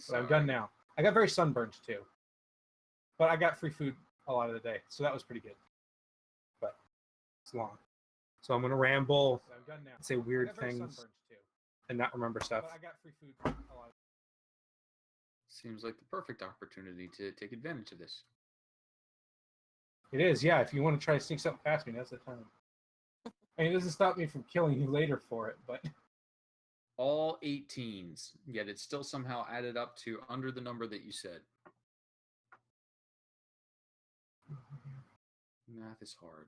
But I'm done now. I got very sunburned too. But I got free food a lot of the day, so that was pretty good. But it's long. So I'm gonna ramble, say weird things, and not remember stuff. But I got free food a lot. Seems like the perfect opportunity to take advantage of this. It is, yeah. If you want to try to sneak something past me, that's the time. I mean, it doesn't stop me from killing you later for it, but... All 18s, yet it's still somehow added up to under the number that you said. Math is hard.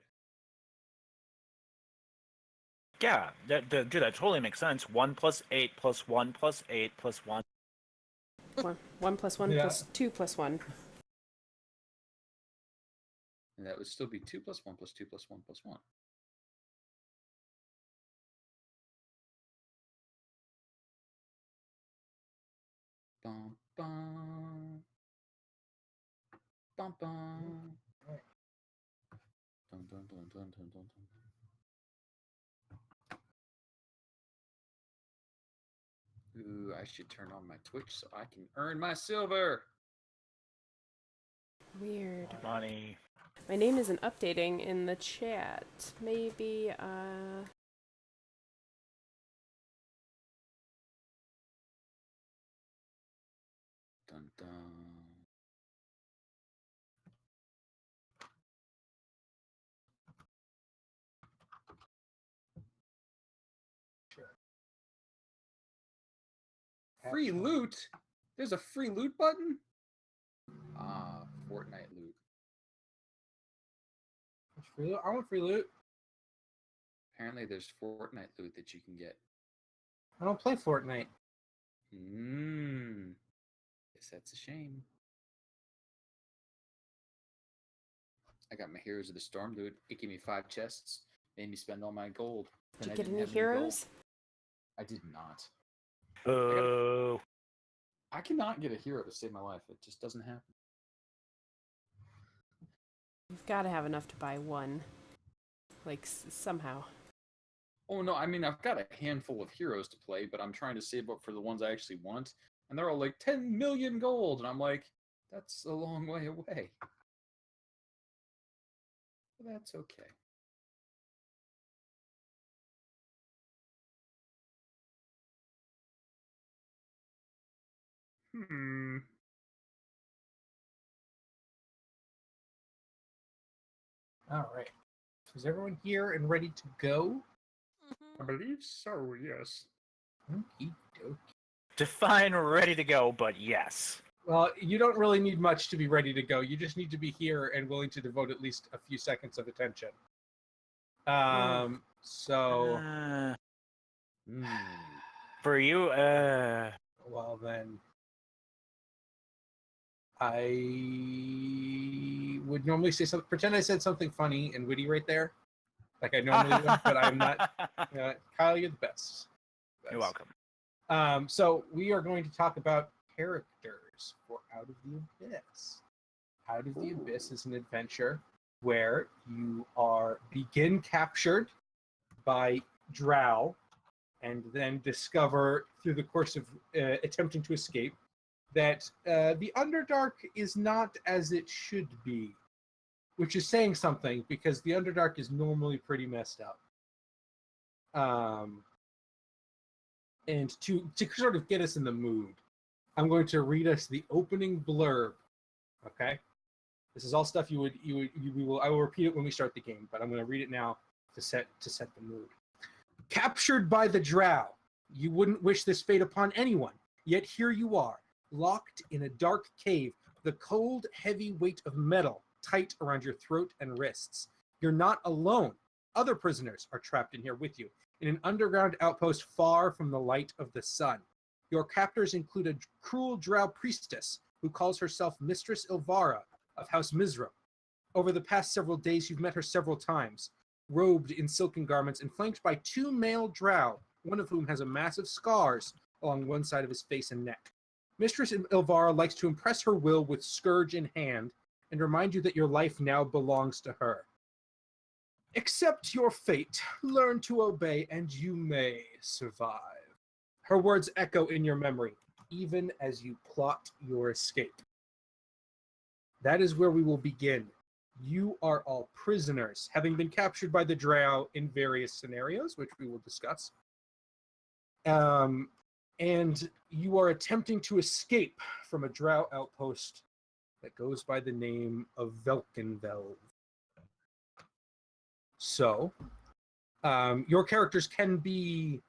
Yeah, dude, that totally makes sense. 1 plus 8 plus 1 plus 8 plus 1. 1 plus 1 plus 2 plus 1. And that would still be 2 plus 1 plus 2 plus 1 plus 1. Bum, bum. Bum, bum. Dun, dun, dun, dun, dun, dun, dun. Ooh, I should turn on my Twitch so I can earn my silver. Weird. Money. My name isn't updating in the chat. Maybe, Dun, dun. Free loot? There's a free loot button? Ah, Fortnite loot. Free loot? I want free loot. Apparently there's Fortnite loot that you can get. I don't play Fortnite. Guess that's a shame. I got my Heroes of the Storm loot. It gave me 5 chests. Made me spend all my gold. did you get any heroes? I did not. Oh. I cannot get a hero to save my life. It just doesn't happen. You've got to have enough to buy one. Like, somehow. Oh, no, I mean, I've got a handful of heroes to play, but I'm trying to save up for the ones I actually want. And they're all like 10 million gold. And I'm like, that's a long way away. But that's okay. All right. Is everyone here and ready to go? I believe so, yes. Okie dokie. Define ready to go, but yes. Well, you don't really need much to be ready to go. You just need to be here and willing to devote at least a few seconds of attention. So... For you, Well, then... I would normally say something... Pretend I said something funny and witty right there. Like I normally would, but I'm not... Kyle, you're the best. You're welcome. So we are going to talk about characters for Out of the Abyss. Out of the Abyss is an adventure where you begin captured by drow and then discover through the course of attempting to escape that the Underdark is not as it should be, which is saying something because the Underdark is normally pretty messed up. And to sort of get us in the mood, I'm going to read us the opening blurb. Okay, this is all stuff I will repeat it when we start the game, but I'm going to read it now to set the mood. Captured by the drow, you wouldn't wish this fate upon anyone. Yet here you are, locked in a dark cave, the cold, heavy weight of metal tight around your throat and wrists. You're not alone. Other prisoners are trapped in here with you, in an underground outpost far from the light of the sun. Your captors include a cruel drow priestess who calls herself Mistress Ilvara of House Mizra. Over the past several days, you've met her several times, robed in silken garments and flanked by 2 male drow, one of whom has a massive scars along one side of his face and neck. Mistress Ilvara likes to impress her will with scourge in hand and remind you that your life now belongs to her. Accept your fate, learn to obey, and you may survive. Her words echo in your memory. even as you plot your escape. That is where we will begin. You are all prisoners, having been captured by the drow in various scenarios, which we will discuss. And you are attempting to escape from a drow outpost that goes by the name of Velkenvelv. So, your characters can be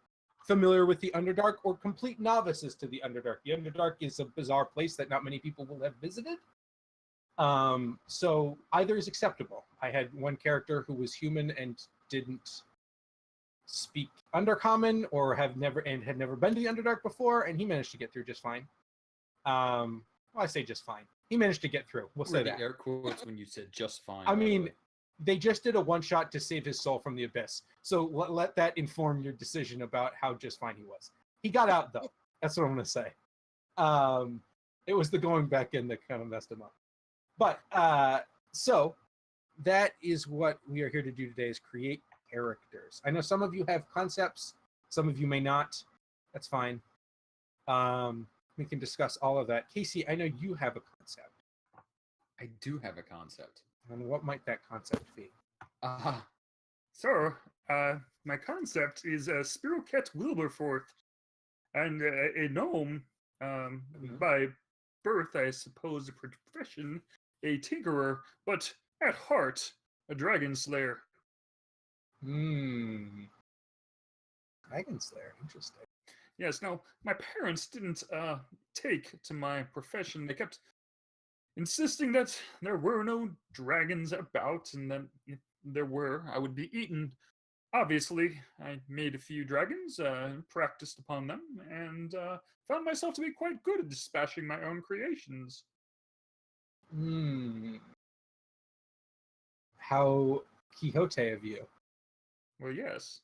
familiar with the Underdark or complete novices to the Underdark. The Underdark is a bizarre place that not many people will have visited. So either is acceptable. I had one character who was human and didn't speak Undercommon or had never been to the Underdark before, and he managed to get through just fine. Well, I say just fine. He managed to get through. We'll say that. Air quotes when you said just fine. I mean, they just did a one-shot to save his soul from the abyss. So let that inform your decision about how just fine he was. He got out, though. That's what I'm going to say. It was the going back in that kind of messed him up. But, so, that is what we are here to do today, is create characters. I know some of you have concepts. Some of you may not. That's fine. We can discuss all of that. Casey, I know you have a concept. I do have a concept. And what might that concept be? So, my concept is Spiroket Wilberforth, and a gnome, by birth, I suppose, a profession, a tinkerer, but at heart, a dragon slayer. Dragon Slayer, interesting. Yes, now, my parents didn't take to my profession. They kept insisting that there were no dragons about, and that if there were, I would be eaten. Obviously, I made a few dragons, practiced upon them, and found myself to be quite good at dispatching my own creations. How Quixote of you. Well, yes.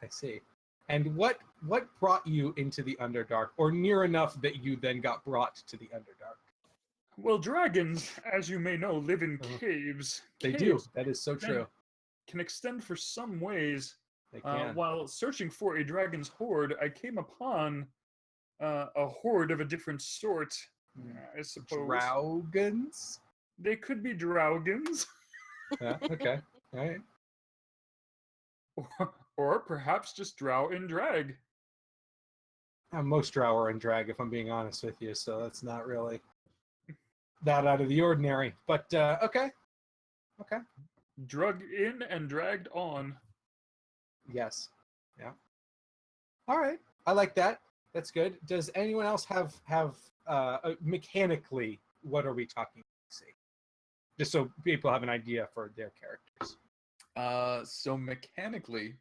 I see. And what brought you into the Underdark, or near enough that you then got brought to the Underdark? Well, dragons, as you may know, live in caves. They do. Caves That is so true. can extend for some ways. They can. While searching for a dragon's hoard, I came upon a hoard of a different sort, I suppose. Dragons? They could be dragons. Yeah, okay. All right. Or perhaps just drow in drag. Most drow are in drag, if I'm being honest with you, so that's not really that out of the ordinary. But, okay. Okay. Drug in and dragged on. Yes. Yeah. All right. I like that. That's good. Does anyone else have mechanically, what are we talking about? Just so people have an idea for their characters. So mechanically,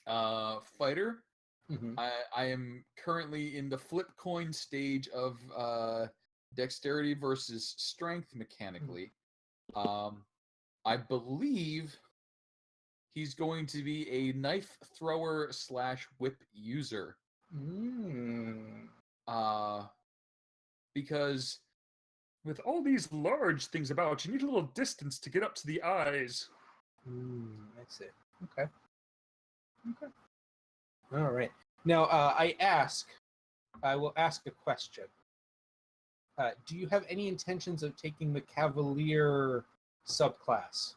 fighter. Mm-hmm. I am currently in the flip coin stage of dexterity versus strength mechanically. I believe he's going to be a knife thrower / whip user. Because with all these large things about, you need a little distance to get up to the eyes. I see. Okay. All right. Now, I will ask a question. Do you have any intentions of taking the Cavalier subclass?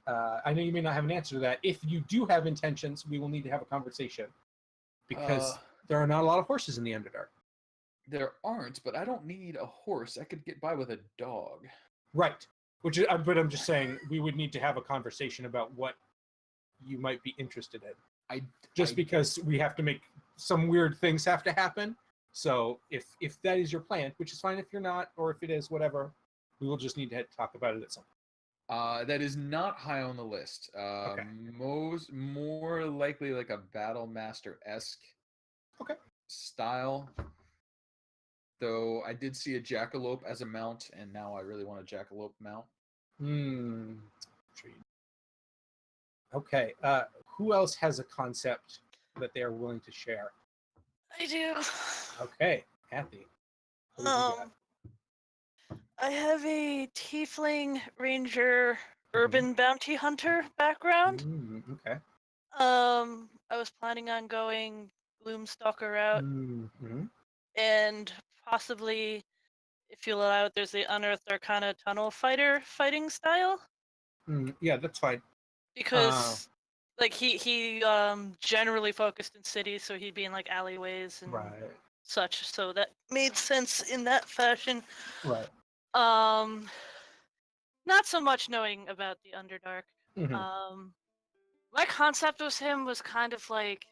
I know you may not have an answer to that. If you do have intentions, we will need to have a conversation. Because there are not a lot of horses in the Underdark. There aren't, but I don't need a horse. I could get by with a dog. Right. But I'm just saying we would need to have a conversation about what you might be interested in. Because we have to make some weird things have to happen. So if that is your plan, which is fine if you're not, or if it is, whatever, we will just need to talk about it at some point. That is not high on the list. Okay. More likely like a Battle Master-esque style. Though I did see a jackalope as a mount, and now I really want a jackalope mount. Okay. Who else has a concept that they are willing to share? I do. Okay, Kathy. What do you got? I have a tiefling ranger urban bounty hunter background. Okay. I was planning on going Gloomstalker route, Mm-hmm. and possibly, if you allow it, there's the Unearthed Arcana Tunnel Fighter fighting style. Yeah, that's fine. Because like he generally focused in cities, so he'd be in like alleyways and Right. such. So that made sense in that fashion. Right. Not so much knowing about the Underdark. Mm-hmm. My concept with him was kind of like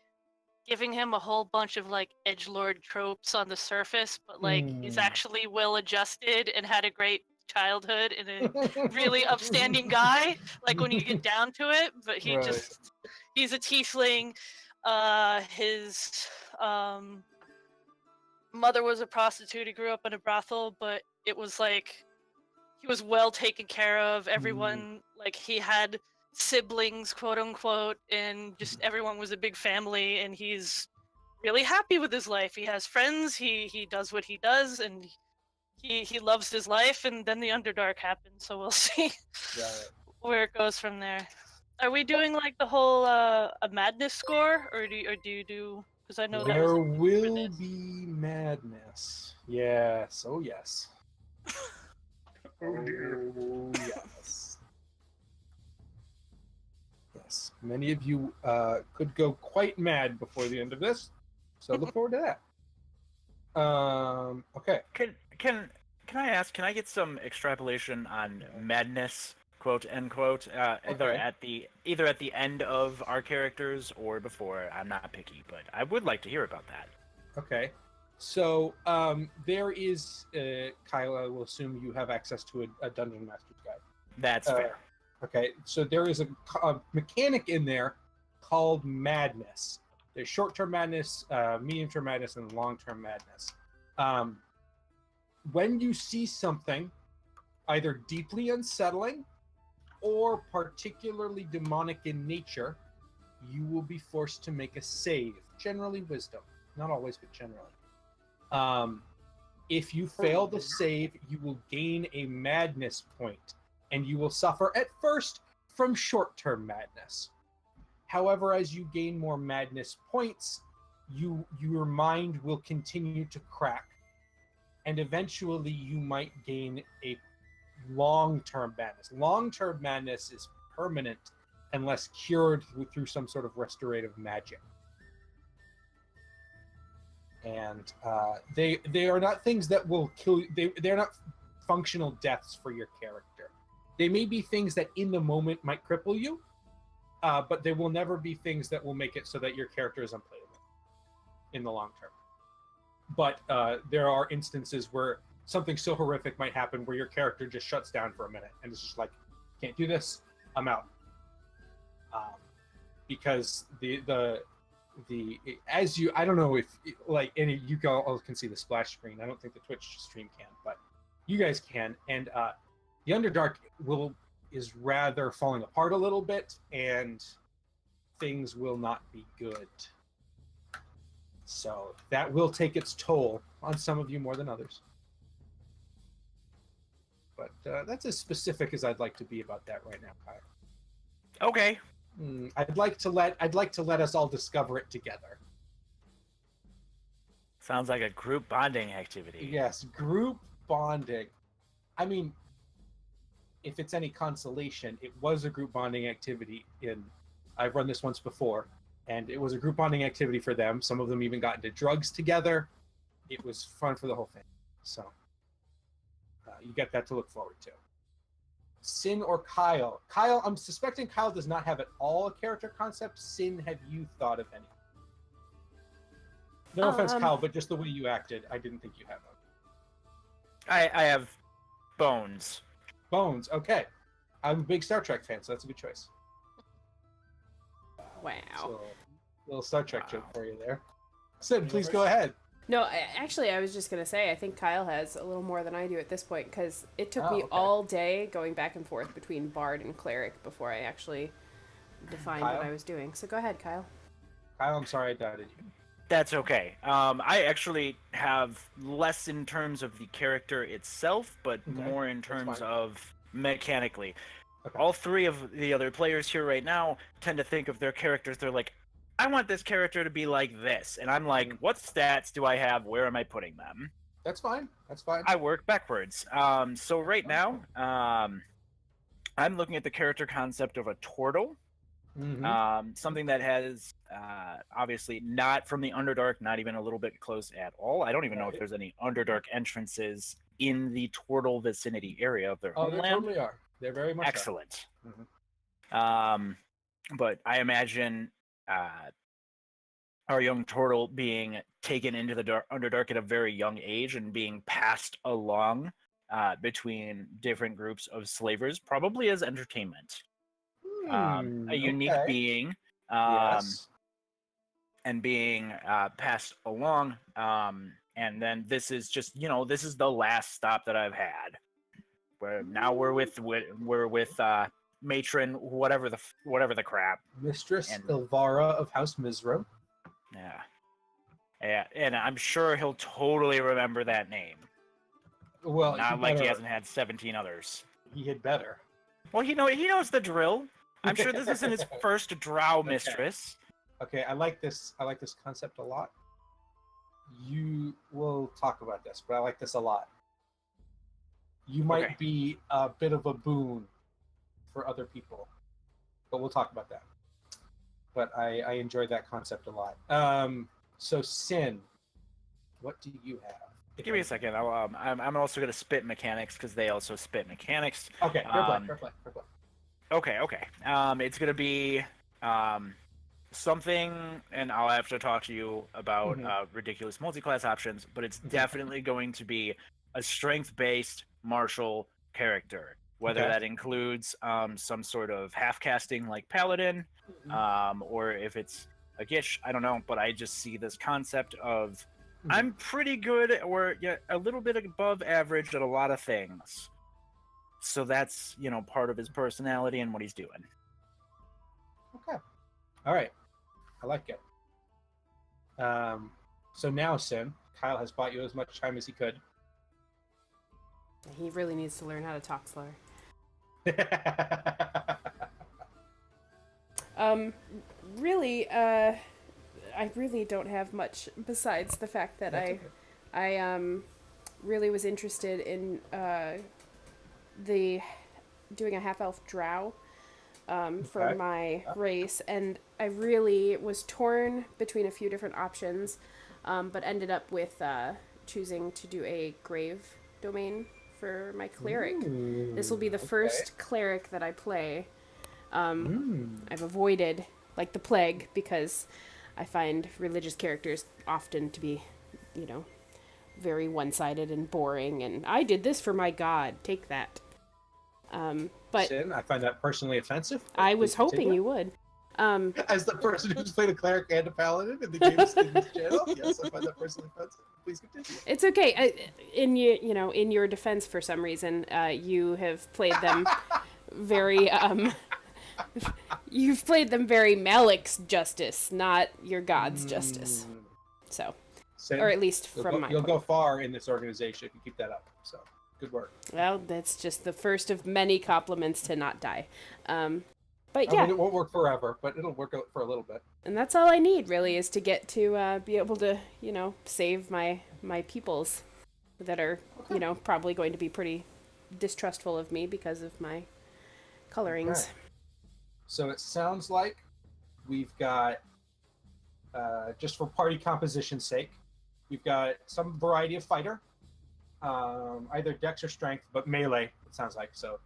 giving him a whole bunch of like edgelord tropes on the surface, but like he's actually well adjusted and had a great childhood and a really upstanding guy, like when you get down to it. But he's a tiefling. His mother was a prostitute. He grew up in a brothel, but it was like he was well taken care of. Everyone, like he had siblings, quote unquote, and just everyone was a big family, and he's really happy with his life. He has friends, he does what he does, and he loves his life. And then the Underdark happened, so we'll see where it goes from there. Are we doing like the whole a madness score, or do you do? Because I know that was There a thing for will this. be madness. Yes. Oh yes. Oh dear. Oh yes. Yes. Many of you could go quite mad before the end of this, so look forward to that. Okay. Can I ask? Can I get some extrapolation on madness, quote unquote, either at the end of our characters or before? I'm not picky, but I would like to hear about that. Okay. So there is Kyle. I will assume you have access to a dungeon master's guide. That's fair. Okay, so there is a mechanic in there called madness. There's short-term madness, medium-term madness, and long-term madness. When you see something either deeply unsettling or particularly demonic in nature, you will be forced to make a save. Generally wisdom. Not always, but generally. If you fail the save, you will gain a madness point, and you will suffer at first from short-term madness. However, as you gain more madness points, your mind will continue to crack, and eventually you might gain a long-term madness. Long-term madness is permanent unless cured through some sort of restorative magic. And they are not things that will kill you. They're not functional deaths for your character. They may be things that in the moment might cripple you, but they will never be things that will make it so that your character is unplayable in the long term. But there are instances where something so horrific might happen where your character just shuts down for a minute and is just like, can't do this, I'm out. Because I don't know if like any you all can see the splash screen. I don't think the Twitch stream can, but you guys can. And the Underdark is rather falling apart a little bit, and things will not be good. So that will take its toll on some of you more than others. But that's as specific as I'd like to be about that right now, Kyle. Okay. I'd like to let us all discover it together. Sounds like a group bonding activity. Yes, group bonding. I mean, if it's any consolation, it was a group bonding activity I've run this once before, and it was a group bonding activity for them. Some of them even got into drugs together. It was fun for the whole thing. So you get that to look forward to. Sin or Kyle? Kyle, I'm suspecting Kyle does not have at all a character concept. Sin, have you thought of any? No offense, Kyle, but just the way you acted, I didn't think you had one. I have bones. Bones, okay. I'm a big Star Trek fan, so that's a good choice. Wow. So, little Star Trek joke for you there. Sid, please go ahead. No, actually, I was just going to say, I think Kyle has a little more than I do at this point, because it took me all day going back and forth between Bard and Cleric before I actually defined what I was doing. So go ahead, Kyle. Kyle, I'm sorry I doubted you. That's okay. I actually have less in terms of the character itself, but more in terms of mechanically. Okay. All three of the other players here right now tend to think of their characters. They're like I want this character to be like this, and I'm like, what stats do I have? Where am I putting them? That's fine. That's fine. I work backwards. So right now, I'm looking at the character concept of a turtle. Something that has obviously not from the Underdark, not even a little bit close at all. I don't even know if there's any Underdark entrances in the turtle vicinity area of their homeland. There totally are. They're very much excellent. But I imagine our young turtle being taken into the Underdark at a very young age and being passed along between different groups of slavers, probably as entertainment. A unique being, Yes. and being passed along. And then this is just, this is the last stop that I've had. Where now we're with matron, whatever the crap, Mistress Ilvara of House Mizro. Yeah, and I'm sure he'll totally remember that name. Well, not like he hasn't had 17 others. He had better. Well, he knows the drill. I'm sure this isn't his first drow mistress. Okay, I like this concept a lot. You will talk about this, but I like this a lot. You might be a bit of a boon for other people, but we'll talk about that. But I enjoyed that concept a lot. So Sin, what do you have? Give me a second. I'm also going to spit mechanics because they also spit mechanics. Okay, fair play. Okay. It's going to be something, and I'll have to talk to you about ridiculous multi-class options, but it's definitely going to be a strength-based martial character, whether that includes some sort of half-casting like Paladin, or if it's a Gish, I don't know, but I just see this concept of I'm pretty good or a little bit above average at a lot of things. So that's, part of his personality and what he's doing. Okay. All right. I like it. So now, Sin, Kyle has bought you as much time as he could. He really needs to learn how to talk slower. Really, I really don't have much besides the fact that I really was interested in doing a half-elf drow for my race, and I really was torn between a few different options, but ended up with choosing to do a grave domain for my cleric. This will be the first cleric that I play. I've avoided like the plague because I find religious characters often to be, very one-sided and boring, and I did this for my god, take that. But Sin, I find that personally offensive. I was hoping you would. As the person who's played a cleric and a paladin in the games in this channel, yes, I find that personally offensive. Please continue. It's okay. In your defense, for some reason, you have played them very you've played them very Malik's justice, not your god's justice. So, Sin, or at least from my you'll go far in this organization if you keep that up. So, good work. Well, that's just the first of many compliments to not die. But I mean, it won't work forever, but it'll work for a little bit. And that's all I need, really, is to get to be able to, save my peoples that are, probably going to be pretty distrustful of me because of my colorings. Okay. So it sounds like we've got, just for party composition's sake, we've got some variety of fighter, either dex or strength, but melee, it sounds like. So,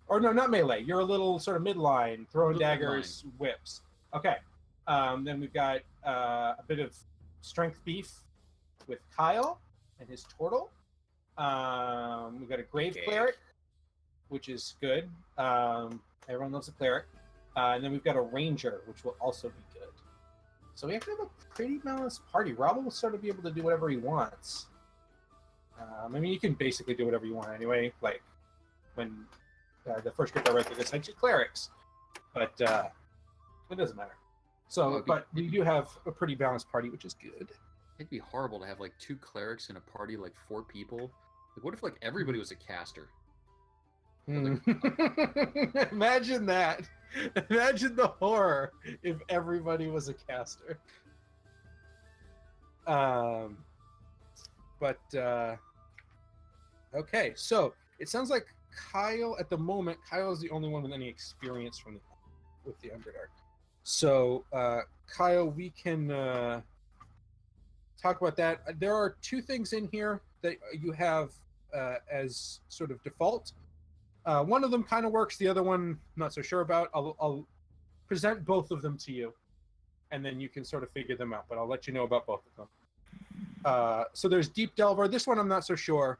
or no, not melee. You're a little sort of midline, throwing daggers, whips. Okay. Then we've got a bit of strength beef with Kyle and his turtle. We've got a grave cleric, which is good. Everyone loves a cleric. And then we've got a ranger, which will also be good. So we have to have a pretty balanced party. Rob will sort of be able to do whatever he wants. I mean, you can basically do whatever you want anyway. Like when the first group I read through this, I did clerics, but it doesn't matter. So, but we do have a pretty balanced party, which is good. It'd be horrible to have like 2 clerics in a party, like 4 people. Like, what if like everybody was a caster? Imagine that. Imagine the horror if everybody was a caster. Okay, so it sounds like Kyle, at the moment, Kyle is the only one with any experience with the Underdark. So, Kyle, we can talk about that. There are two things in here that you have as sort of default. One of them kind of works. The other one, not so sure about. I'll present both of them to you, and then you can sort of figure them out. But I'll let you know about both of them. So there's Deep Delver. This one I'm not so sure.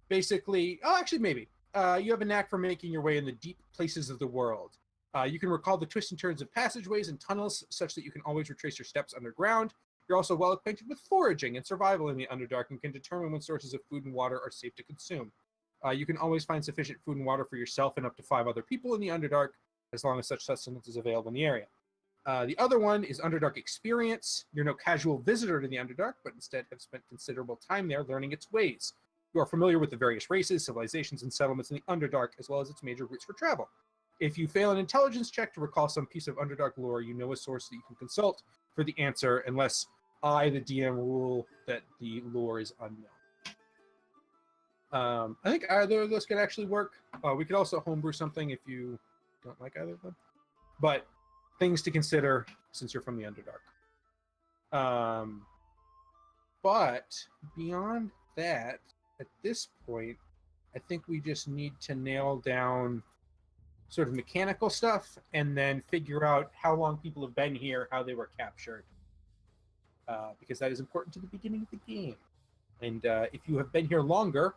Basically, actually maybe. You have a knack for making your way in the deep places of the world. You can recall the twists and turns of passageways and tunnels such that you can always retrace your steps underground. You're also well acquainted with foraging and survival in the Underdark and can determine when sources of food and water are safe to consume. You can always find sufficient food and water for yourself and up to 5 other people in the Underdark, as long as such sustenance is available in the area. The other one is Underdark Experience. You're no casual visitor to the Underdark, but instead have spent considerable time there learning its ways. You are familiar with the various races, civilizations, and settlements in the Underdark, as well as its major routes for travel. If you fail an intelligence check to recall some piece of Underdark lore, you know a source that you can consult for the answer, unless I, the DM, rule that the lore is unknown. I think either of those could actually work. We could also homebrew something if you don't like either of them. But things to consider since you're from the Underdark. But beyond that, at this point, I think we just need to nail down sort of mechanical stuff and then figure out how long people have been here, how they were captured. Because that is important to the beginning of the game. And if you have been here longer,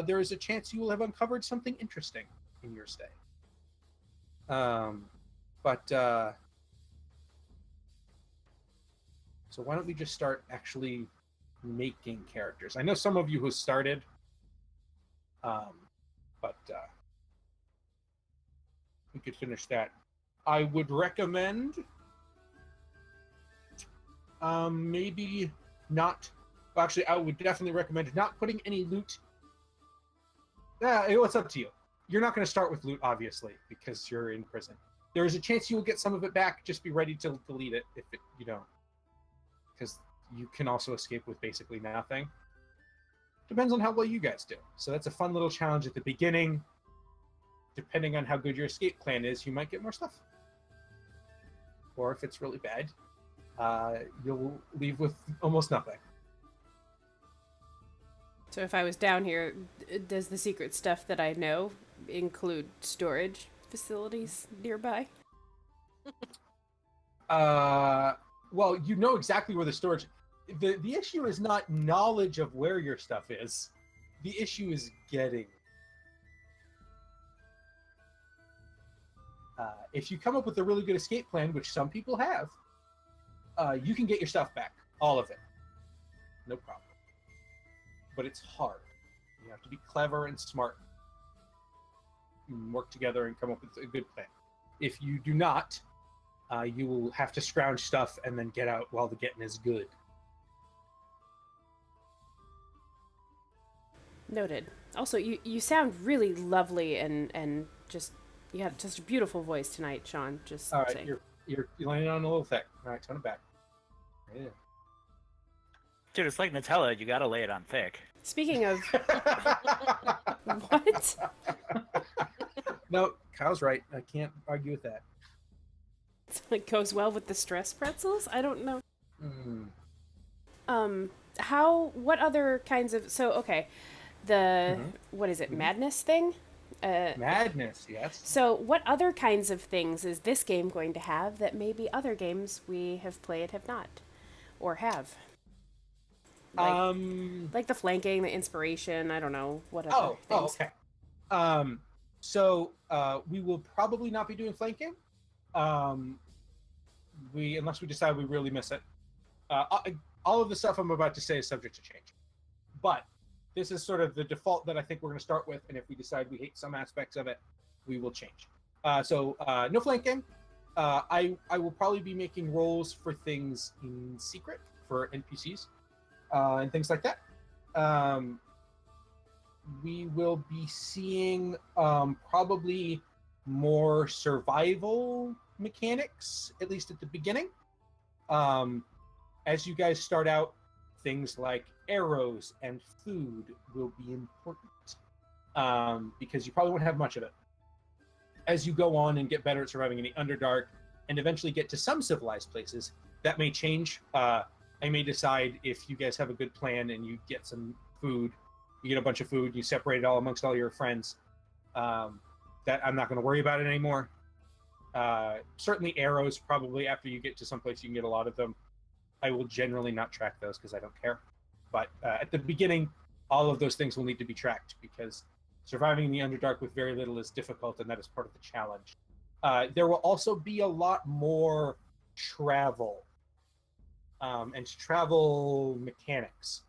there is a chance you will have uncovered something interesting in your stay. So why don't we just start actually making characters? I know some of you who started, but we could finish that. I would recommend maybe not. Well, actually, I would definitely recommend not putting any loot. It's up to you. You're not going to start with loot, obviously, because you're in prison. There is a chance you will get some of it back. Just be ready to delete it if you don't. Because you can also escape with basically nothing. Depends on how well you guys do. So that's a fun little challenge at the beginning. Depending on how good your escape plan is, you might get more stuff. Or if it's really bad, you'll leave with almost nothing. So if I was down here, does the secret stuff that I know include storage facilities nearby? Well, you know exactly where the storage... The issue is not knowledge of where your stuff is. The issue is getting. If you come up with a really good escape plan, which some people have, you can get your stuff back. All of it. No problem. But it's hard. You have to be clever and smart. And work together and come up with a good plan. If you do not, you will have to scrounge stuff and then get out while the getting is good. Noted. Also, you sound really lovely and just you have just a beautiful voice tonight, Sean. Just all right. saying. You're landing on a little thick. All right, tone it back. Yeah. Dude, it's like Nutella. You gotta lay it on thick. Speaking of what? No, Kyle's right. I can't argue with that. It goes well with the stress pretzels? I don't know. Mm. What other kinds of... So, okay. What is it, madness thing? Madness, yes. So, what other kinds of things is this game going to have that maybe other games we have played have not? Or have? Like the flanking, the inspiration, I don't know, what other things. Okay. So, we will probably not be doing flanking. Unless we decide we really miss it. All of the stuff I'm about to say is subject to change. But this is sort of the default that I think we're going to start with, and if we decide we hate some aspects of it, we will change. So no flanking. I will probably be making rolls for things in secret, for NPCs, and things like that. We will be seeing probably more survival mechanics, at least at the beginning. As you guys start out, things like arrows and food will be important, because you probably won't have much of it. As you go on and get better at surviving in the Underdark, and eventually get to some civilized places, that may change. I may decide, if you guys have a good plan and you get some food, you get a bunch of food, you separate it all amongst all your friends, that I'm not going to worry about it anymore. Certainly arrows, probably after you get to some place you can get a lot of them. I will generally not track those because I don't care. But at the beginning, all of those things will need to be tracked, because surviving in the Underdark with very little is difficult, and that is part of the challenge. There will also be a lot more travel, and travel mechanics.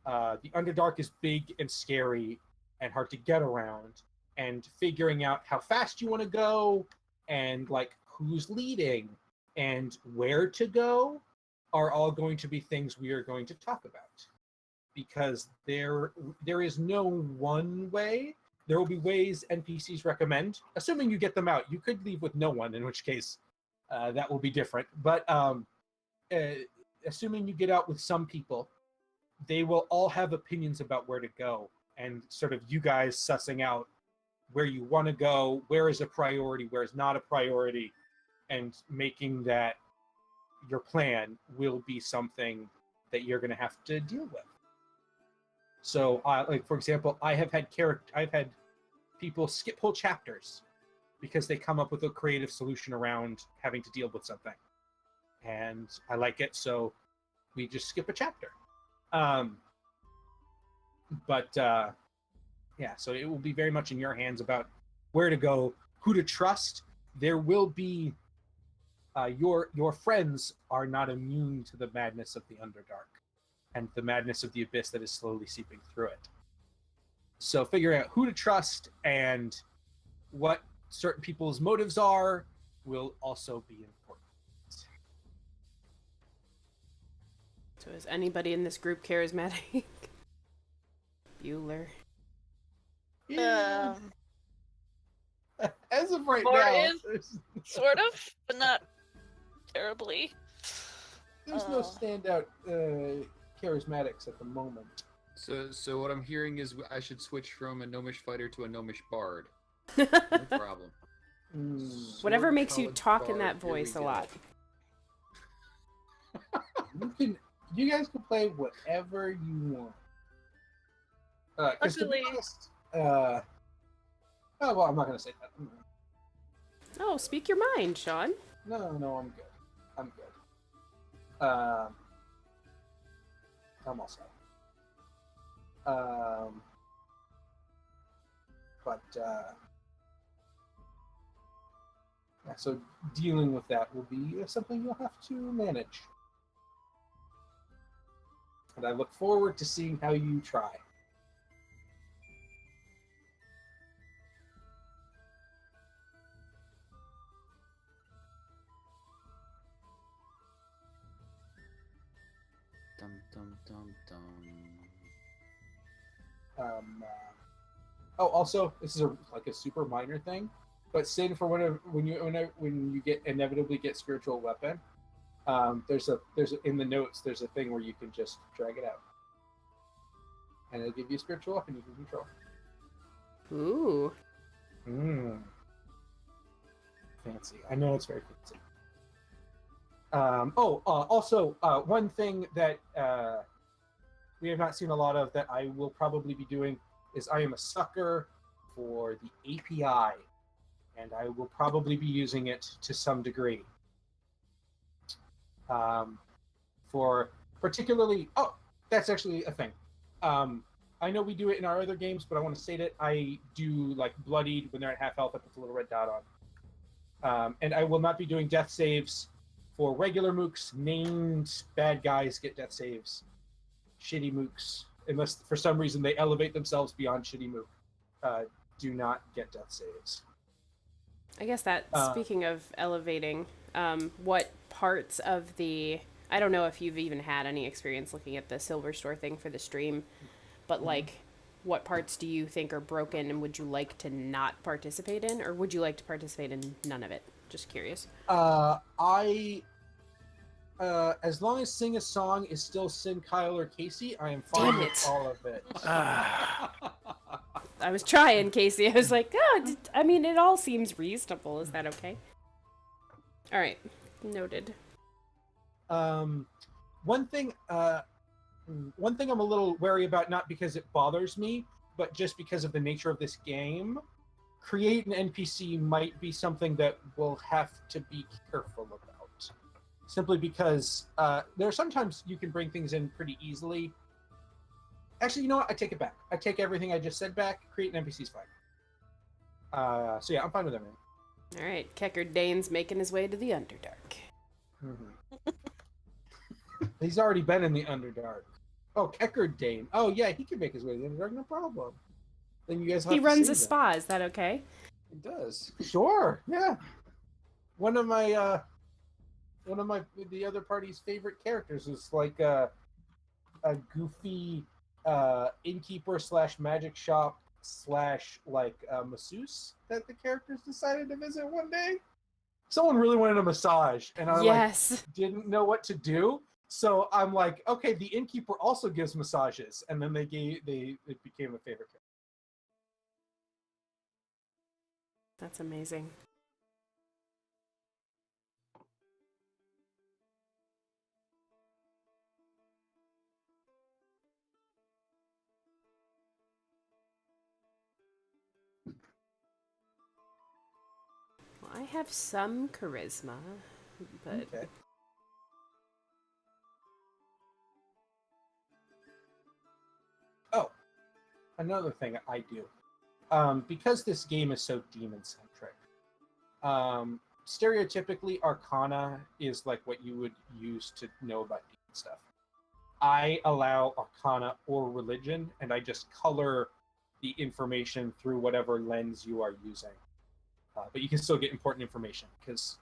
The Underdark is big and scary and hard to get around, and figuring out how fast you want to go, and like who's leading and where to go, are all going to be things we are going to talk about, because there is no one way. There will be ways NPCs recommend, assuming you get them out. You could leave with no one, in which case that will be different. But assuming you get out with some people, they will all have opinions about where to go, and sort of you guys sussing out where you want to go, where is a priority, where is not a priority, and making that your plan will be something that you're going to have to deal with. So, like for example, I've had people skip whole chapters because they come up with a creative solution around having to deal with something, and I like it, so we just skip a chapter. Yeah, so it will be very much in your hands about where to go, who to trust. There will be your friends are not immune to the madness of the Underdark and the madness of the abyss that is slowly seeping through it. So figuring out who to trust and what certain people's motives are will also be important. So is anybody in this group charismatic? Bueller. Yeah. As of right Morton, now, sort of, but not terribly. there's no standout charismatics at the moment. So what I'm hearing is I should switch from a gnomish fighter to a gnomish bard. No problem. Whatever makes you Sword talk in bard, that here we voice a go. lot. You guys can play whatever you want. Because to be Luckily- honest, oh well, I'm not gonna say that. Oh, speak your mind, Sean. No, I'm good. I'm good. I'm all set. Yeah, so dealing with that will be something you'll have to manage. And I look forward to seeing how you try. Dum dum dum dum. Also, this is like a super minor thing, but Sin, for when you inevitably get spiritual weapon, there's in the notes there's a thing where you can just drag it out, and it'll give you a spiritual weapon you can control. Ooh. Fancy. I know it's very fancy. Also, one thing that we have not seen a lot of that I will probably be doing is I am a sucker for the API, and I will probably be using it to some degree. For particularly, that's actually a thing. I know we do it in our other games, but I want to state it. I do like bloodied when they're at half health. I put the little red dot on. And I will not be doing death saves for regular mooks. Named bad guys get death saves. Shitty mooks, unless for some reason they elevate themselves beyond shitty mook, do not get death saves. I guess that, speaking of elevating, what parts of I don't know if you've even had any experience looking at the silver store thing for the stream, but like, what parts do you think are broken and would you like to not participate in, or would you like to participate in none of it? Just curious. As long as Sing a Song is still Sin, Kyle, or Casey, I am fine Damn with it. all of it. I was trying, Casey. I was like, oh, I mean, it all seems reasonable. Is that okay? All right. Noted. One thing I'm a little wary about, not because it bothers me, but just because of the nature of this game, create an NPC might be something that we'll have to be careful about. Simply because there are sometimes you can bring things in pretty easily. Actually, you know what? I take it back. I take everything I just said back. Create an NPC's fine. So yeah, I'm fine with everything. All right. Kecker Dane's making his way to the Underdark. Mm-hmm. He's already been in the Underdark. Oh, Kecker Dane. Oh yeah, he can make his way to the Underdark, no problem. Then you guys have He to runs save a him. spa. Is that okay? He does. Sure. Yeah. One of the other party's favorite characters is like a goofy innkeeper / magic shop / masseuse that the characters decided to visit one day. Someone really wanted a massage, and I Yes. didn't know what to do. So I'm like, okay, the innkeeper also gives massages, and then it became a favorite character. That's amazing. Well, I have some charisma, but Okay. Oh, another thing I do. Because this game is so demon-centric, stereotypically, Arcana is like what you would use to know about demon stuff. I allow Arcana or religion, and I just color the information through whatever lens you are using. But you can still get important information because,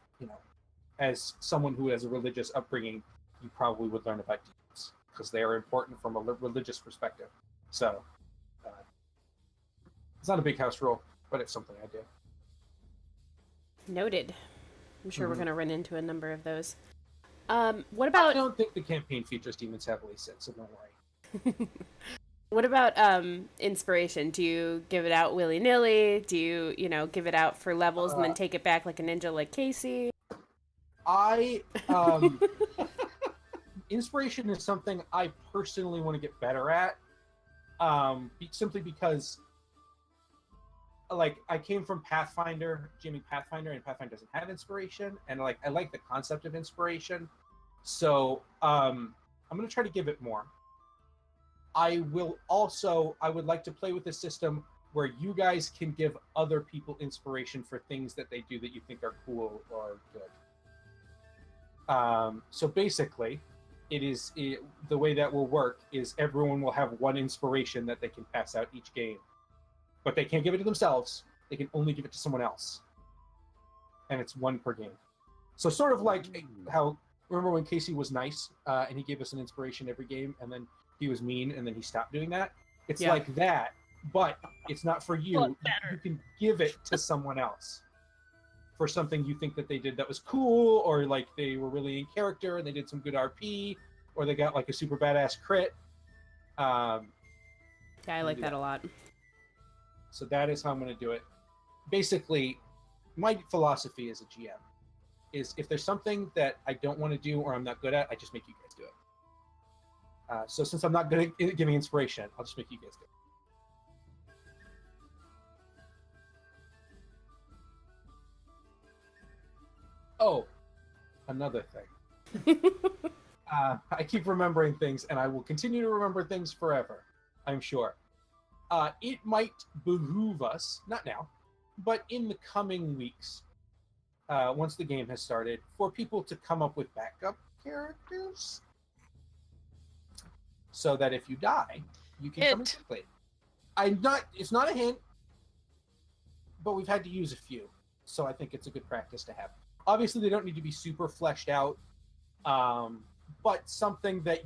as someone who has a religious upbringing, you probably would learn about demons because they are important from a religious perspective. So, it's not a big house rule, but it's something I do. noted. I'm sure we're Mhm. going to run into a number of those. What I about don't think the campaign features demons heavily, so don't worry. what about inspiration? Do you give it out willy-nilly? Do you, give it out for levels and then take it back like a ninja like Casey? Inspiration is something I personally want to get better at, simply because, I came from Pathfinder, GMing Pathfinder, and Pathfinder doesn't have inspiration, and I like the concept of inspiration, so I'm going to try to give it more. I would like to play with a system where you guys can give other people inspiration for things that they do that you think are cool or good. So basically, the way that will work is everyone will have one inspiration that they can pass out each game, but they can't give it to themselves. They can only give it to someone else, and it's one per game. So sort of like how, remember when Casey was nice and he gave us an inspiration every game, and then he was mean and then he stopped doing that? It's Yeah. like that, but it's not for you. But better. You can give it to someone else for something you think that they did that was cool, or they were really in character and they did some good RP, or they got a super badass crit. Yeah, I like that a lot. So that is how I'm going to do it. Basically, my philosophy as a GM is if there's something that I don't want to do or I'm not good at, I just make you guys do it. So since I'm not good at giving inspiration, I'll just make you guys do it. Oh, another thing. I keep remembering things, and I will continue to remember things forever, I'm sure. It might behoove us, not now, but in the coming weeks, once the game has started, for people to come up with backup characters, so that if you die, you can come and Hint. play. It's not a hint, but we've had to use a few, so I think it's a good practice to have. Obviously, they don't need to be super fleshed out, but something that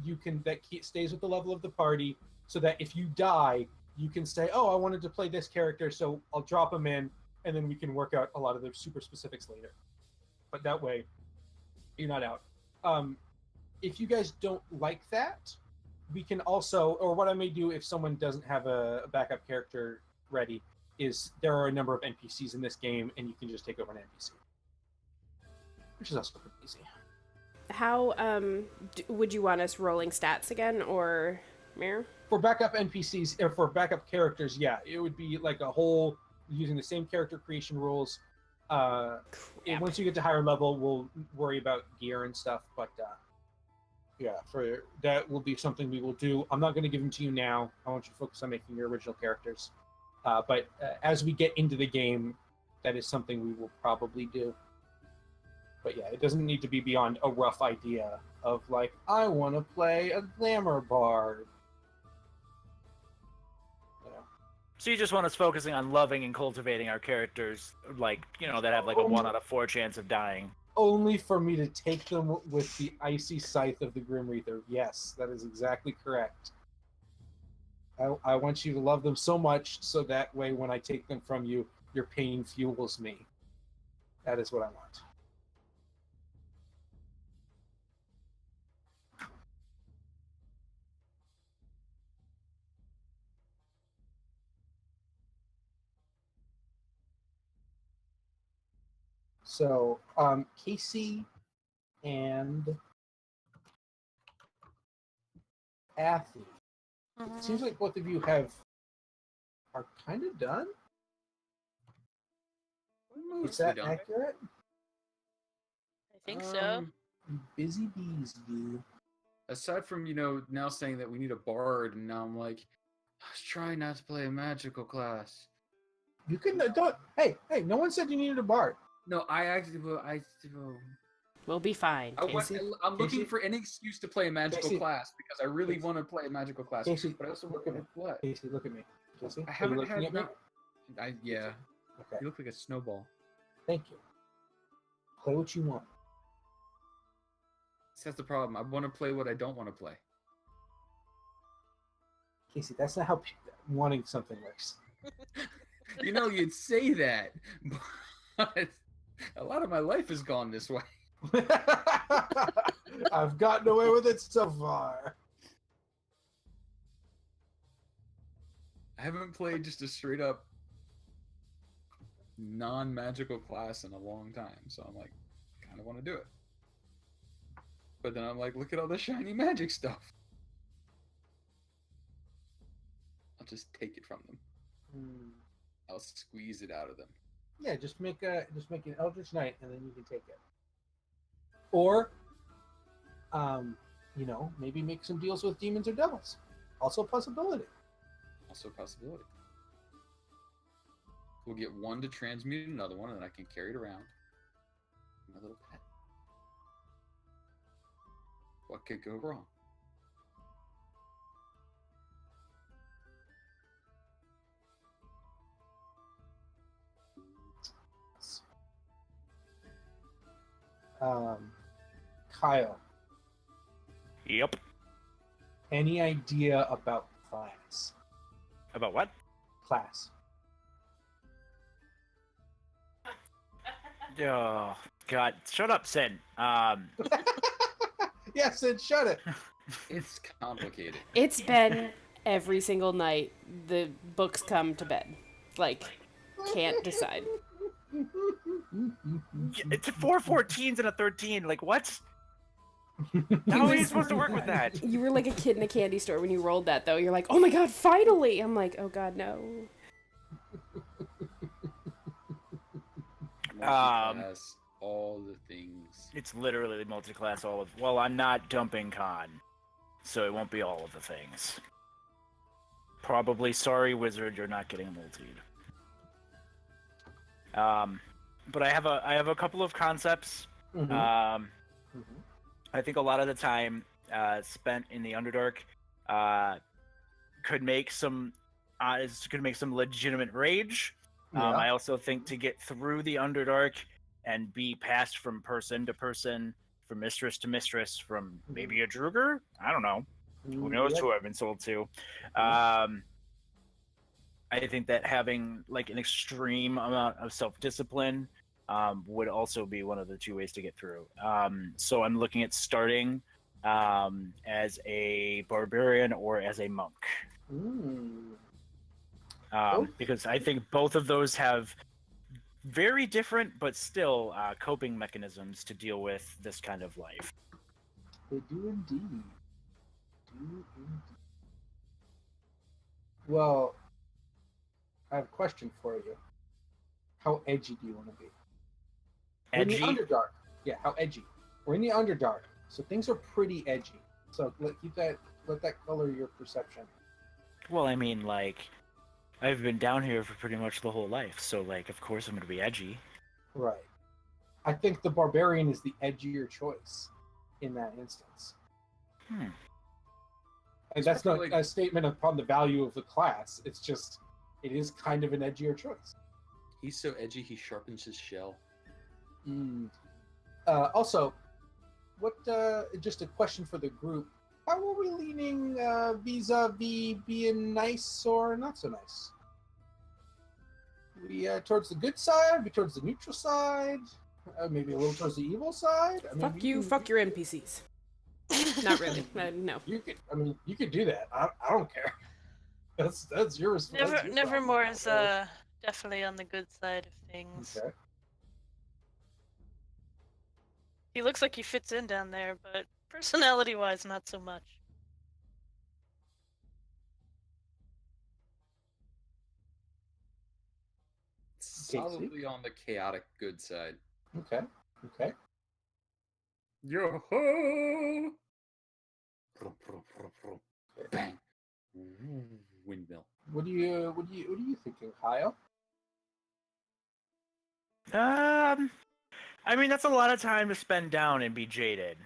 stays with the level of the party, so that if you die, you can say, oh, I wanted to play this character, so I'll drop them in, and then we can work out a lot of the super specifics later. But that way, you're not out. If you guys don't like that, we can also, or what I may do if someone doesn't have a backup character ready, is there are a number of NPCs in this game, and you can just take over an NPC, which is also pretty easy. How would you want us rolling stats again, or Mirror? For backup NPCs, or for backup characters, yeah, it would be like a whole using the same character creation rules. Once you get to higher level, we'll worry about gear and stuff. But yeah, for that will be something we will do. I'm not going to give them to you now. I want you to focus on making your original characters. But as we get into the game, that is something we will probably do. But yeah, it doesn't need to be beyond a rough idea of like, I want to play a glamour bard. So you just want us focusing on loving and cultivating our characters, like, that have like a 1 out of 4 chance of dying. Only for me to take them with the icy scythe of the Grim Reaper. Yes, that is exactly correct. I want you to love them so much so that way when I take them from you, your pain fuels me. That is what I want. So, Casey and Athy. It seems like both of you are kind of done. Is that accurate? I think so. Busy bees, you. Aside from, now saying that we need a bard, and now I'm like, I was trying not to play a magical class. You can don't. Hey, no one said you needed a bard. No, I actually will. We'll be fine. I'm looking for any excuse to play a magical Casey. class because I really want to play a magical class. Casey, but I also look want at to what? Casey, look at me. Casey, I are you haven't looking had at me? yeah. Okay, You look like a snowball. thank you. Play what you want. That's the problem. I want to play what I don't want to play. Casey, that's not how wanting something works. You'd say that, but a lot of my life has gone this way. I've gotten away with it so far. I haven't played just a straight up non-magical class in a long time, so I'm like, kind of want to do it. But then I'm like, look at all the shiny magic stuff. I'll just take it from them. I'll squeeze it out of them. Yeah, just make an Eldritch Knight, and then you can take it. Or, maybe make some deals with demons or devils. Also a possibility. We'll get one to transmute another one, and I can carry it around. My little pet. What could go wrong? Kyle, Yep. any idea about class? About what? Class. Oh, God. Shut up, Sin. Yes, Sid, shut it. It's complicated. It's been every single night the books come to bed. Like, can't decide. It's 4 14s and a 13. Like, what? How are you supposed to work with that? You were like a kid in a candy store when you rolled that, though. You're like, oh my god, finally! I'm like, oh god, no. Multi-class, all the things. It's literally multi-class all of... Well, I'm not dumping con, so it won't be all of the things. Probably sorry, wizard, you're not getting multied. But I have a couple of concepts. I think a lot of the time spent in the Underdark could make some legitimate rage. I also think to get through the Underdark and be passed from person to person, from mistress to mistress, from maybe a Druger? I don't know. Who knows who I've been sold to? I think that having like an extreme amount of self-discipline would also be one of the two ways to get through. So I'm looking at starting as a barbarian or as a monk. Because I think both of those have very different but still coping mechanisms to deal with this kind of life. They do indeed. Well, I have a question for you. How edgy do you want to be? Edgy? We're in the Underdark. Yeah, how edgy? We're in the Underdark, so things are pretty edgy. So let that color your perception. Well, I mean, like, I've been down here for pretty much the whole life, so, like, of course I'm going to be edgy. Right. I think the barbarian is the edgier choice in that instance. And that's not a statement upon the value of the class. It's just, it is kind of an edgier choice. He's so edgy, he sharpens his shell. Also, what? Just a question for the group. How are we leaning vis-a-vis being nice or not so nice? We towards the good side? We towards the neutral side? Maybe a little towards the evil side? I mean, Fuck your NPCs. Not really. No. You could do that. I don't care. That's yours. Nevermore is definitely on the good side of things. Okay. He looks like he fits in down there, but personality-wise, not so much. Solidly on the chaotic good side. Okay. Yo ho! Bang. Windmill. What are you thinking, Kyle? I mean, that's a lot of time to spend down and be jaded.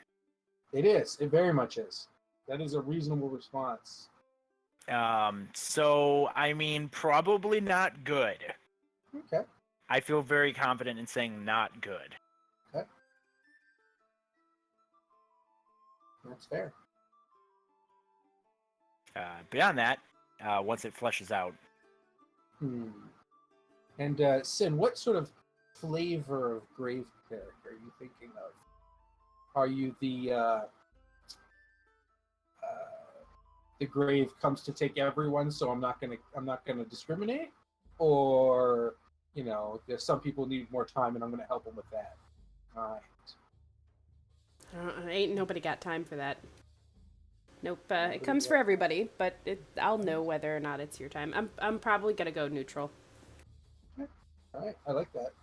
It is. It very much is. That is a reasonable response. So, I mean, probably not good. Okay. I feel very confident in saying not good. Okay. That's fair. Beyond that, once it fleshes out. And Sin, what sort of flavor of grave cleric are you thinking of? Are you the grave comes to take everyone, so I'm not gonna discriminate, or there's some people need more time, and I'm gonna help them with that. All right. Ain't nobody got time for that. Nope. It comes for everybody, but I'll know whether or not it's your time. I'm probably gonna go neutral. All right. I like that.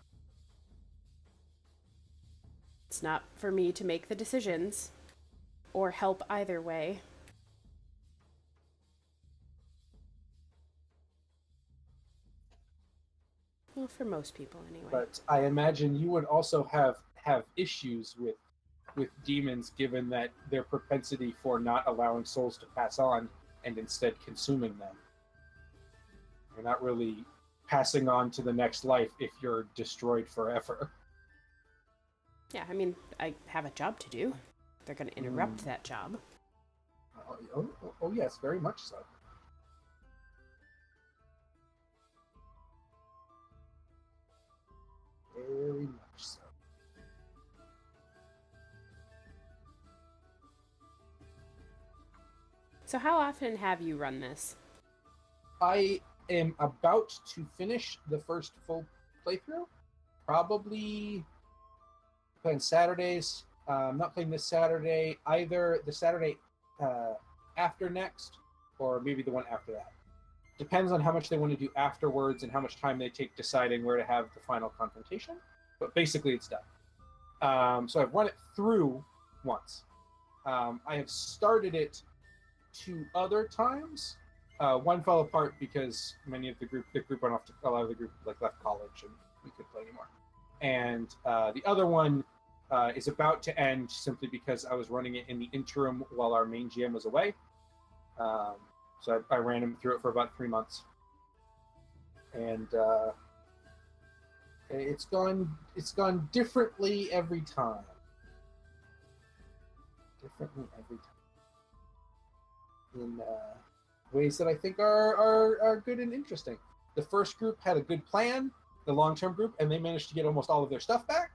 It's not for me to make the decisions or help either way. Well, for most people, anyway. But I imagine you would also have issues with demons, given that their propensity for not allowing souls to pass on and instead consuming them. You're not really passing on to the next life if you're destroyed forever. Yeah, I mean, I have a job to do. They're going to interrupt that job. Oh, yes, very much so. Very much so. So how often have you run this? I am about to finish the first full playthrough. Probably playing Saturdays. I'm not playing this Saturday, either the Saturday after next, or maybe the one after that. Depends on how much they want to do afterwards and how much time they take deciding where to have the final confrontation. But basically, it's done. So I've run it through once. I have started it 2 other times. One fell apart because many of the group went off to a lot of the group left college and we couldn't play anymore. And the other one is about to end simply because I was running it in the interim while our main GM was away. So I ran him through it for about 3 months, and it's gone differently every time. In ways that I think are good and interesting. The first group had a good plan, the long-term group, and they managed to get almost all of their stuff back.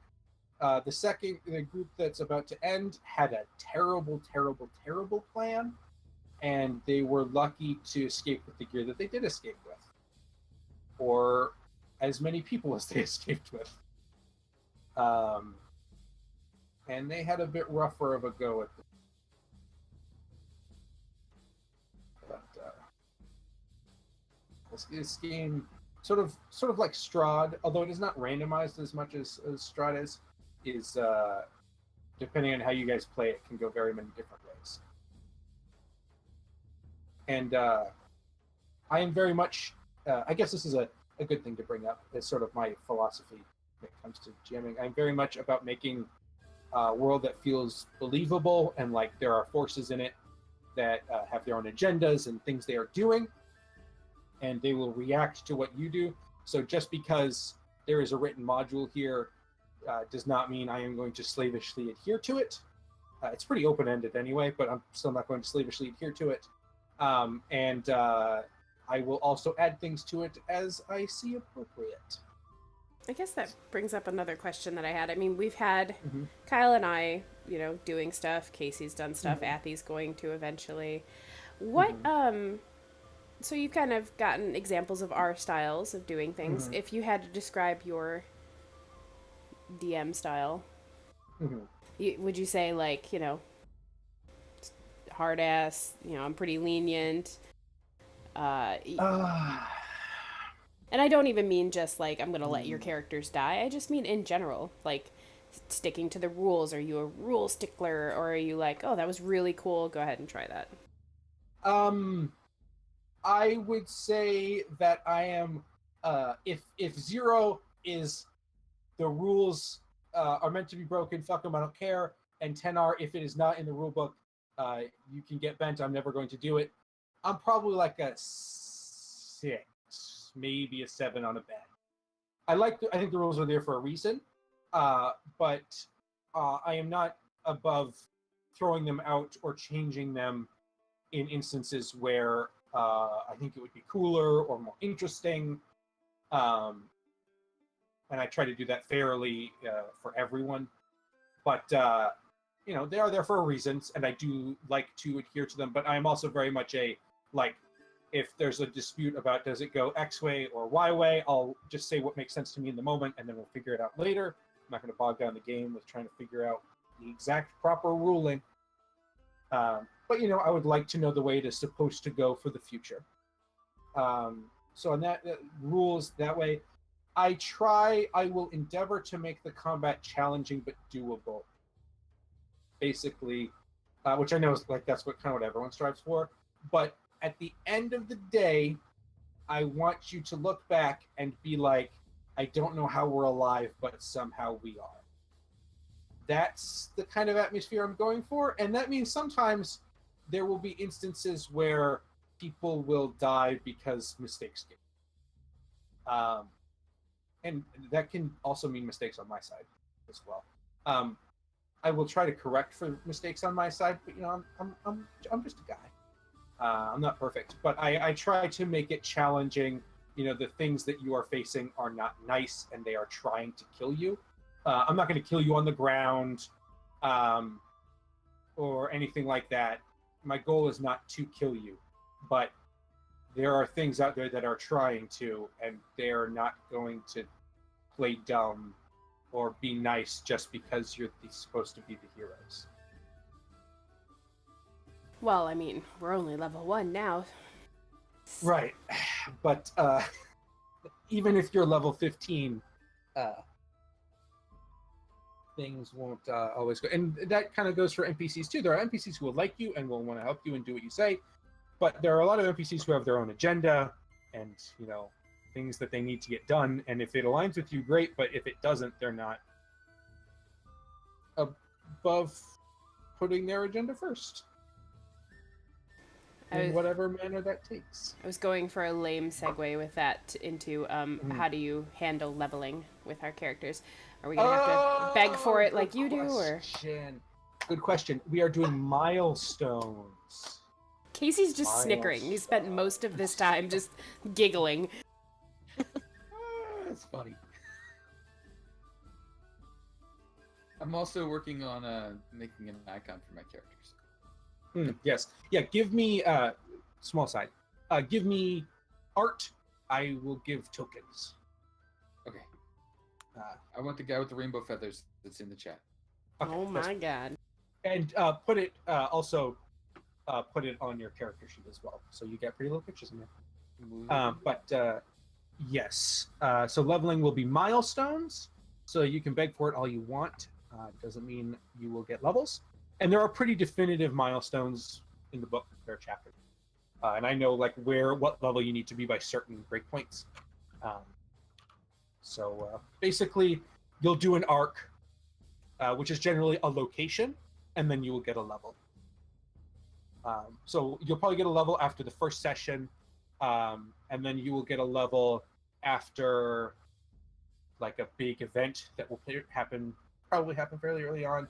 The group that's about to end had a terrible, terrible, terrible plan, and they were lucky to escape with the gear that they did escape with, or as many people as they escaped with. And they had a bit rougher of a go at it. But this game, sort of like Strahd, although it is not randomized as much as Strahd is depending on how you guys play it, can go very many different ways. And I am very much, I guess this is a good thing to bring up. It's sort of my philosophy when it comes to jamming. I'm very much about making a world that feels believable and like there are forces in it that have their own agendas and things they are doing, and they will react to what you do. So just because there is a written module here does not mean I am going to slavishly adhere to it. It's pretty open-ended anyway, but I'm still not going to slavishly adhere to it. And I will also add things to it as I see appropriate. I guess that brings up another question that I had. I mean, we've had Kyle and I, doing stuff. Casey's done stuff. Athy's going to eventually. What, so you've kind of gotten examples of our styles of doing things. If you had to describe your DM style, would you say like, hard ass, I'm pretty lenient, and I don't even mean just like I'm gonna let your characters die. I just mean in general, like sticking to the rules. Are you a rule stickler, or are you like, oh, that was really cool, go ahead and try that? I would say that I am, if 0 is the rules are meant to be broken, fuck them, I don't care, and 10 are, if it is not in the rule book, you can get bent, I'm never going to do it. I'm probably like a 6, maybe a 7 on a bed. I think the rules are there for a reason, but I am not above throwing them out or changing them in instances where I think it would be cooler or more interesting. And I try to do that fairly for everyone. But, they are there for a reason, and I do like to adhere to them. But I'm also very much if there's a dispute about does it go X way or Y way, I'll just say what makes sense to me in the moment, and then we'll figure it out later. I'm not going to bog down the game with trying to figure out the exact proper ruling. But, I would like to know the way it is supposed to go for the future. So on that, rules that way, I will endeavor to make the combat challenging but doable. Basically, which I know is that's what everyone strives for. But at the end of the day, I want you to look back and be like, I don't know how we're alive, but somehow we are. That's the kind of atmosphere I'm going for. And that means sometimes there will be instances where people will die because mistakes get. And that can also mean mistakes on my side as well. I will try to correct for mistakes on my side, but I'm just a guy. I'm not perfect, but I try to make it challenging. The things that you are facing are not nice, and they are trying to kill you. I'm not going to kill you on the ground, or anything like that. My goal is not to kill you, but there are things out there that are trying to, and they are not going to play dumb or be nice just because you're supposed to be the heroes. Well, I mean, we're only level 1 now. Right. But even if you're level 15, things won't always go. And that kind of goes for NPCs too. There are NPCs who will like you and will want to help you and do what you say. But there are a lot of NPCs who have their own agenda and, things that they need to get done. And if it aligns with you, great. But if it doesn't, they're not above putting their agenda first. In whatever manner that takes. I was going for a lame segue with that into how do you handle leveling with our characters? Are we going to have to beg for it like you do? Or Good question. We are doing milestones. Casey's just snickering. He spent most of this time just giggling. That's funny. I'm also working on making an icon for my characters. Yes. Yeah, give me small side. Give me art. I will give tokens. Okay. I want the guy with the rainbow feathers that's in the chat. Okay, Oh my god. And put it also put it on your character sheet as well, so you get pretty little pictures in there. But yes, so leveling will be milestones. So you can beg for it all you want. Doesn't mean you will get levels. And there are pretty definitive milestones in the book. There are chapters, and I know like what level you need to be by certain breakpoints. So basically, you'll do an arc, which is generally a location, and then you will get a level. So you'll probably get a level after the first session, and then you will get a level after like a big event that will probably happen fairly early on.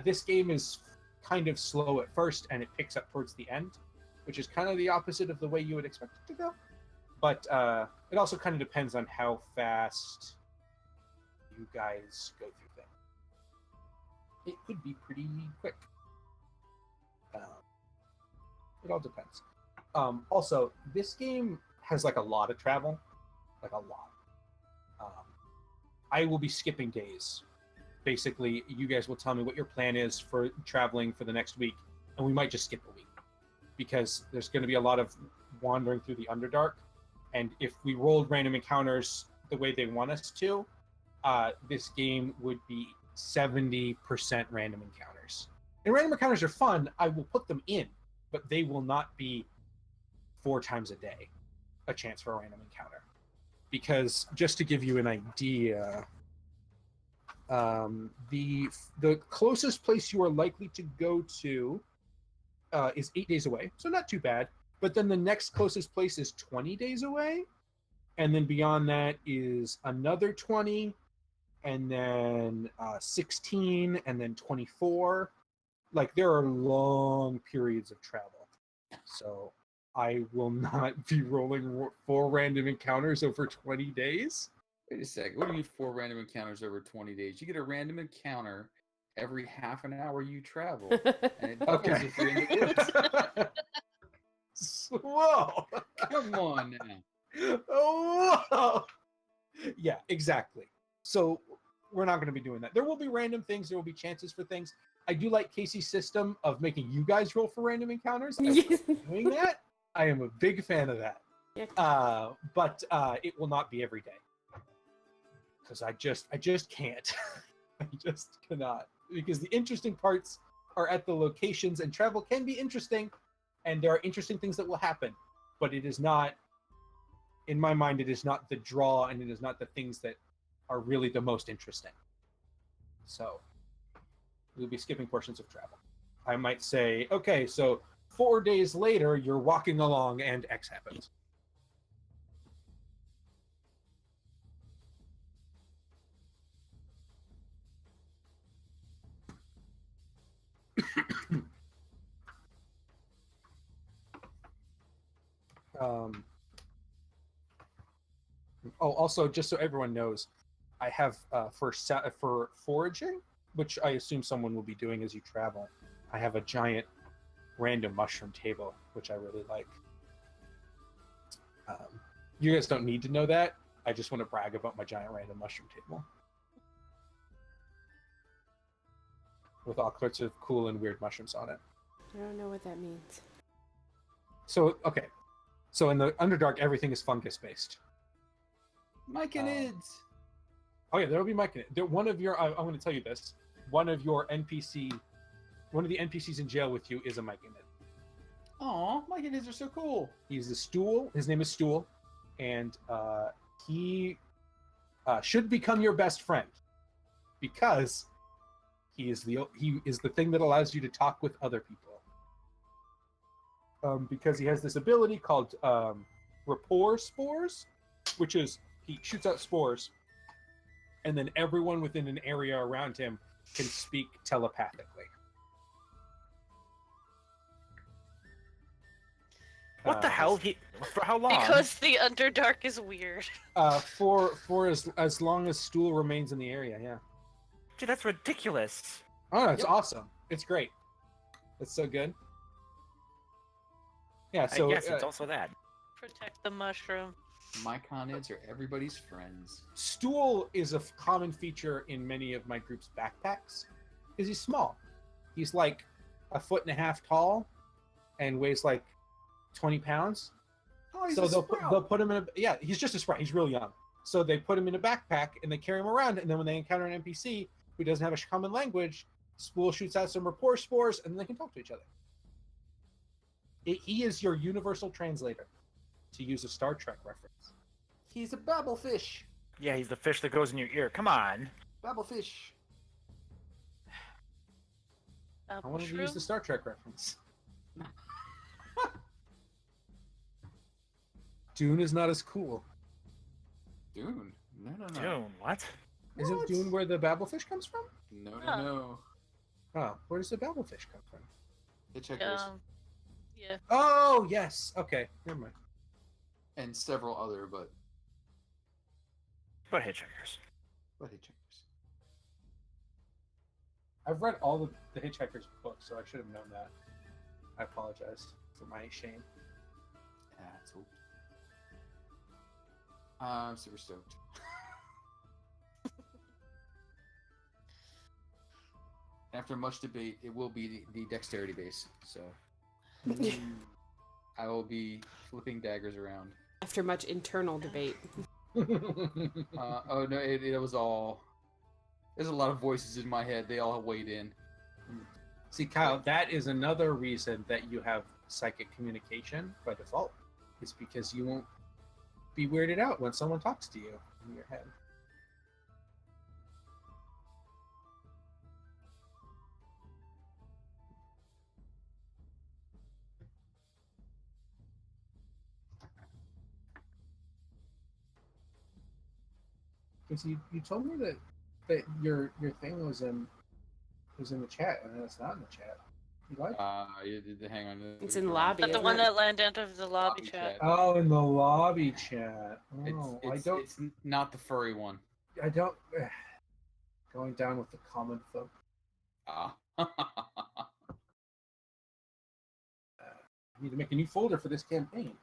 This game is kind of slow at first, and it picks up towards the end, which is kind of the opposite of the way you would expect it to go. But it also kind of depends on how fast you guys go through things. It could be pretty quick. It all depends. Also, this game has like a lot of travel, like a lot. I will be skipping days. Basically, you guys will tell me what your plan is for traveling for the next week, and we might just skip a week because there's going to be a lot of wandering through the Underdark. And if we rolled random encounters the way they want us to, this game would be 70% random encounters. And random encounters are fun. I will put them in, but they will not be 4 times a day a chance for a random encounter. Because just to give you an idea, the closest place you are likely to go to is 8 days away, so not too bad. But then the next closest place is 20 days away, and then beyond that is another 20, and then 16, and then 24. Like, there are long periods of travel. So I will not be rolling 4 random encounters over 20 days. Wait a second. What do you mean 4 random encounters over 20 days? You get a random encounter every half an hour you travel. And it doubles if you're in the woods. Whoa! Come on now. Whoa! Yeah, exactly. So we're not going to be doing that. There will be random things. There will be chances for things. I do like Casey's system of making you guys roll for random encounters. Doing that, I am a big fan of that. Yeah. But it will not be every day because I just can't. I just cannot, because the interesting parts are at the locations, and travel can be interesting, and there are interesting things that will happen, but it is not, in my mind, it is not the draw, and it is not the things that are really the most interesting. So we'll be skipping portions of travel. I might say, okay, so 4 days later, you're walking along and X happens. Also, just so everyone knows, I have for foraging, which I assume someone will be doing as you travel, I have a giant random mushroom table, which I really like. You guys don't need to know that. I just want to brag about my giant random mushroom table. With all sorts of cool and weird mushrooms on it. I don't know what that means. So, okay. So in the Underdark, everything is fungus-based. Myconids! Oh yeah, there will be myconids. One of your, I'm going to tell you this. One of the NPCs in jail with you is a myconid. Aw, myconids are so cool. He's a stool. His name is Stool, and he should become your best friend because he is the thing that allows you to talk with other people. Because he has this ability called rapport spores, which is he shoots out spores, and then everyone within an area around him can speak telepathically. What the hell? For how long? Because the Underdark is weird. For as long as Stool remains in the area, yeah. Dude, that's ridiculous. Oh, no, it's Yep. awesome. It's great. It's so good. Yeah, so I guess it's also that. Protect the mushroom. My conids are everybody's friends. Stool is a common feature in many of my group's backpacks because he's small. He's like 1.5 feet tall and weighs like 20 pounds. Oh, he's So a they'll sprout. put him in a he's just a sprout. He's real young. So they put him in a backpack and they carry him around. And then when they encounter an NPC who doesn't have a common language, Spool shoots out some rapport spores and they can talk to each other. He is your universal translator, to use a Star Trek reference. He's a babblefish. Yeah, he's the fish that goes in your ear. Come on. Babblefish. I wanted to use the Star Trek reference. Dune is not as cool. Dune. No. Dune, what? Isn't Dune where the babblefish comes from? No. Oh, where does the babblefish come from? Hitchhikers. Yeah. Oh, yes. Okay, never mind. And several other, but But hitchhikers. hitchhikers. I've read all the Hitchhiker's books, so I should have known that. I apologize for my shame. Yeah, it's old. I'm super stoked. After much debate, it will be the dexterity base. So I will be flipping daggers around. After much internal debate. Oh no, it was all. There's a lot of voices in my head. They all weighed in. See, Kyle, that is another reason that you have psychic communication by default. It's because you won't be weirded out when someone talks to you in your head. Because you told me that your thing was in the chat, and then it's not in the chat. You like? You did the hang on. It's in lobby. But the isn't one it? that landed out of the lobby Lobby chat. chat. Oh, in the lobby chat. Oh, It's not the furry one. I don't. Going down with the common folk. Ah. I need to make a new folder for this campaign.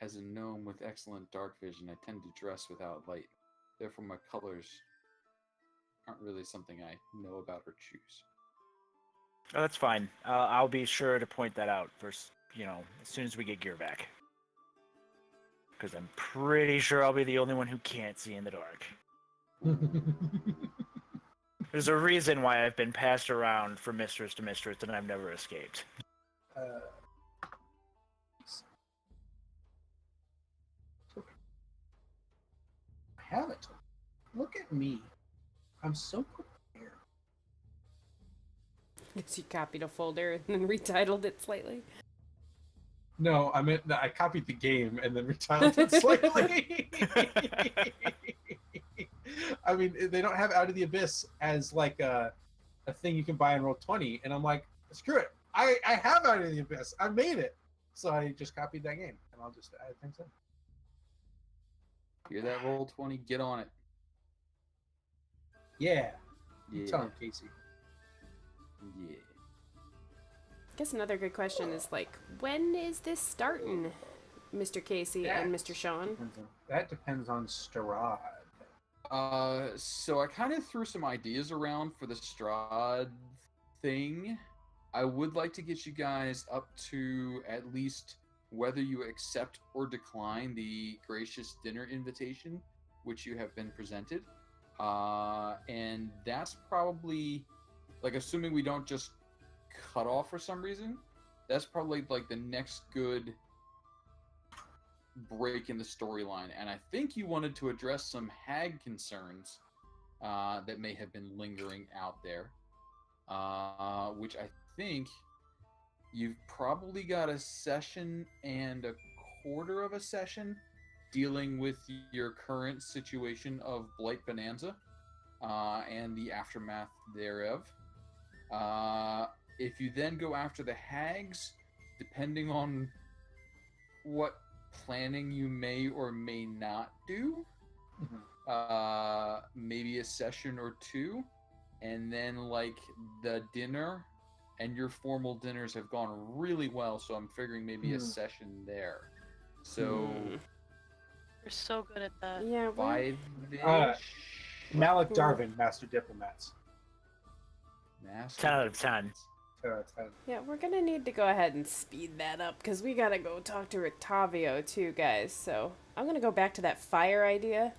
As a gnome with excellent dark vision, I tend to dress without light. Therefore, my colors aren't really something I know about or choose. Oh, that's fine. I'll be sure to point that out first, as soon as we get gear back. Because I'm pretty sure I'll be the only one who can't see in the dark. There's a reason why I've been passed around from mistress to mistress and I've never escaped. I have it. Look at me. I'm so prepared. Because you copied a folder and then retitled it slightly. No, I meant that I copied the game and then retitled it slightly. I mean, they don't have Out of the Abyss as like a thing you can buy in Roll20, and I'm like, screw it. I have Out of the Abyss. I made it. So I just copied that game, and I'll just add things in. Hear that, Roll20? Get on it. Yeah. Yeah. Tell him, Casey. Yeah. I guess another good question is when is this starting, Mr. Casey and Mr. Sean? That depends on Strahd. So I kind of threw some ideas around for the Strahd thing. I would like to get you guys up to at least whether you accept or decline the gracious dinner invitation, which you have been presented. And that's probably, assuming we don't just cut off for some reason, that's probably the next good break in the storyline. And I think you wanted to address some hag concerns that may have been lingering out there, which I think you've probably got a session and a quarter of a session dealing with your current situation of Blight Bonanza and the aftermath thereof. If you then go after the hags, depending on what planning you may or may not do, maybe a session or two, and then like the dinner and your formal dinners have gone really well, so I'm figuring maybe a session there. So You're so good at that. Yeah, we're... 5-ish? Malik Darvin, Master Diplomats. 10 out of 10. 10 out of 10. Yeah, we're gonna need to go ahead and speed that up because we gotta go talk to Rictavio too, guys. So I'm gonna go back to that fire idea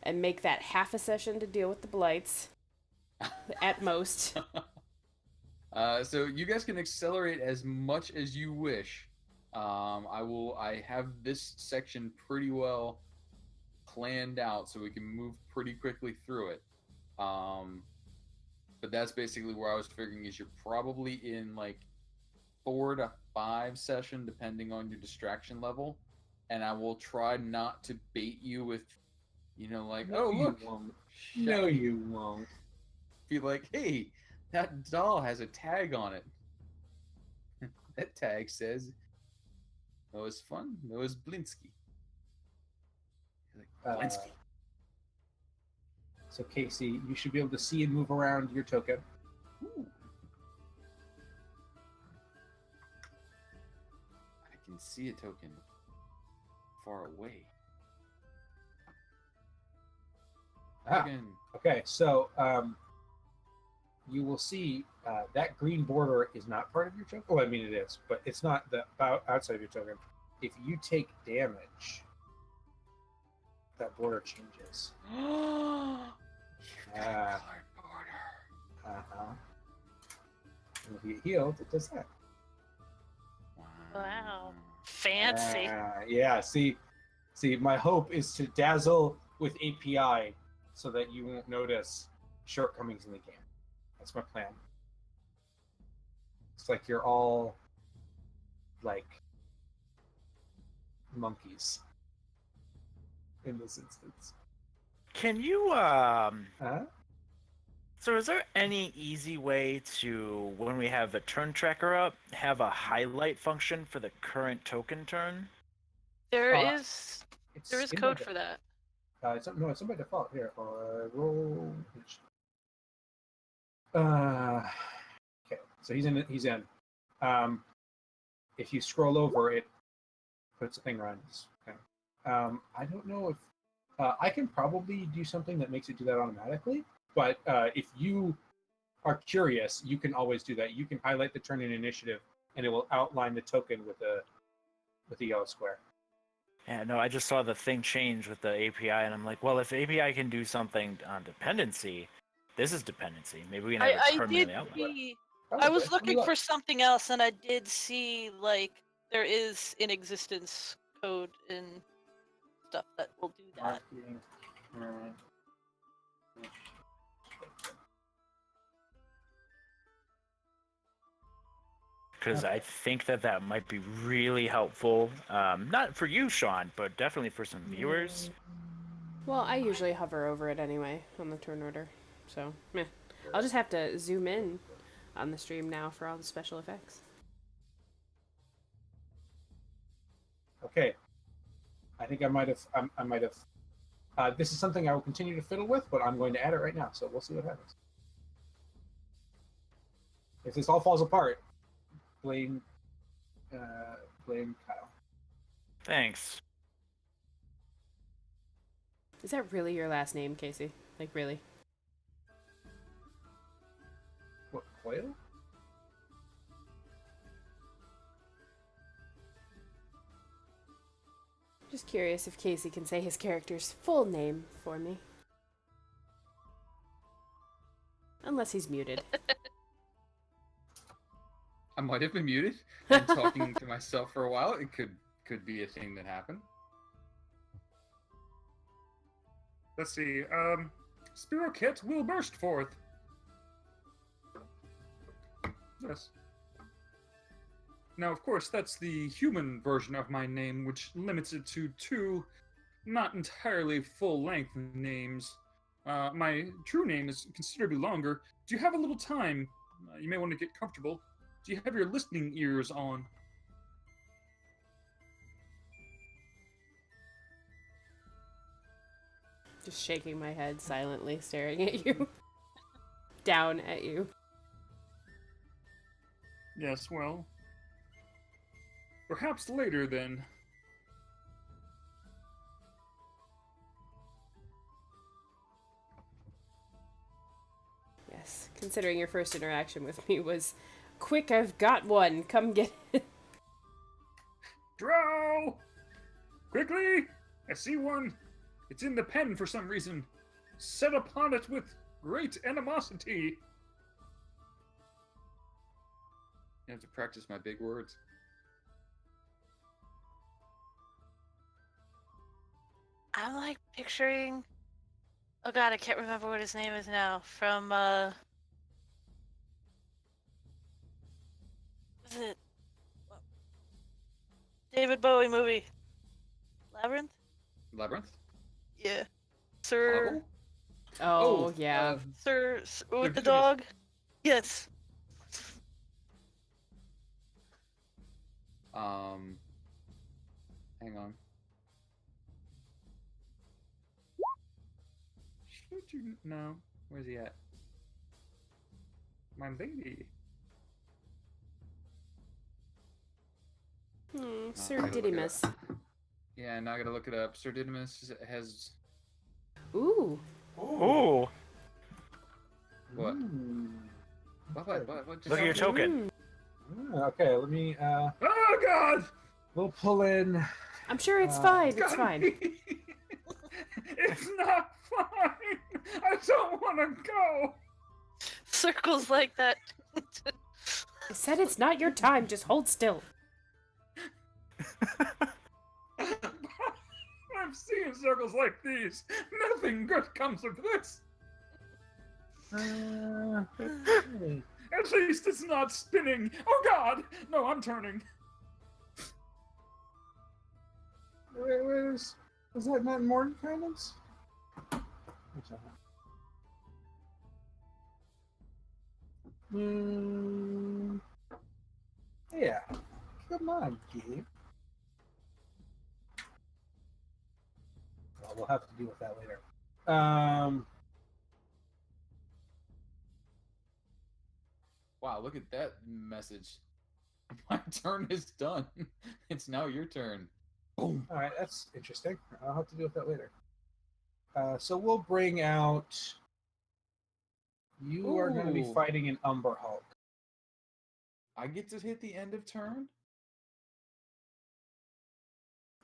and make that half a session to deal with the blights at most. So you guys can accelerate as much as you wish. I have this section pretty well planned out, so we can move pretty quickly through it. But that's basically where I was figuring is you're probably in like 4 to 5 session, depending on your distraction level. And I will try not to bait you with, like, No, oh you look, won't. No, you won't. be like, hey, that doll has a tag on it. That tag says, "No, it's fun. No, it's Blinsky." Like, Blinsky. So Casey, you should be able to see and move around your token. Ooh. I can see a token far away. Token. Okay, so you will see that green border is not part of your token. Well, I mean it is, but it's not the outside of your token. If you take damage, that border changes. You've got a colored border. And if you get healed, it does that. Wow. Fancy. Yeah. See, my hope is to dazzle with API so that you won't notice shortcomings in the game. That's my plan. It's like you're all like monkeys in this instance. Can you, Huh? So is there any easy way to, when we have the turn tracker up, have a highlight function for the current token turn? There Uh, is in code by for that. it's in by default. Here, roll. Okay, so he's in. If you scroll over, it puts a thing around this. Okay. I don't know if I can probably do something that makes it do that automatically. But if you are curious, you can always do that. You can highlight the turn in initiative, and it will outline the token with a yellow square. Yeah, no, I just saw the thing change with the API, and I'm like, well, if API can do something on dependency, this is dependency. Maybe we can have it permanently outlined. I was looking for something else, and I did see like there is in existence code and stuff that will do that. Because I think that might be really helpful. Not for you, Sean, but definitely for some viewers. Well, I usually hover over it anyway on the turn order. So, meh. I'll just have to zoom in on the stream now for all the special effects. Okay. I think I might have. This is something I will continue to fiddle with, but I'm going to add it right now, so we'll see what happens. If this all falls apart, blame Kyle. Thanks. Is that really your last name, Casey? Like, really? What, Coyle? Just curious if Casey can say his character's full name for me. Unless he's muted. I might have been muted and talking to myself for a while. It could be a thing that happened. Let's see. Spiro Kit will burst forth. Yes. Now, of course, that's the human version of my name, which limits it to 2 not entirely full-length names. My true name is considerably longer. Do you have a little time? You may want to get comfortable. Do you have your listening ears on? Just shaking my head silently, staring at you. Down at you. Yes, well. Perhaps later, then. Yes, considering your first interaction with me was, quick, I've got one, come get it. Drow! Quickly! I see one. It's in the pen for some reason. Set upon it with great animosity. I have to practice my big words. I'm like picturing. Oh god, I can't remember what his name is now. From is it David Bowie movie? Labyrinth? Labyrinth? Yeah. Sir. Oh, yeah. Sir with the Didymus. dog? Yes. Hang on. Should you? No. Where's he at? My lady. Sir I gotta look it Didymus. up. Yeah, now I gotta look it up. Sir Didymus has Ooh. Ooh, what? Ooh. What just look at your happened? token. Okay, let me Oh God! we'll pull in. I'm sure it's Uh, fine, it's God. fine. It's not fine. I don't want to go. Circles like that. I said it's not your time, just hold still. I've seen circles like these. Nothing good comes of this. Okay. At least it's not spinning. Oh God! No, I'm turning. Was that not Mordenkainen's? Yeah. Come on, Gabe. Well, we'll have to deal with that later. Wow, look at that message. My turn is done. It's now your turn. Boom. All right, that's interesting. I'll have to deal with that later. So we'll bring out. You are going to be Ooh. fighting an Umber Hulk. I get to hit the end of turn?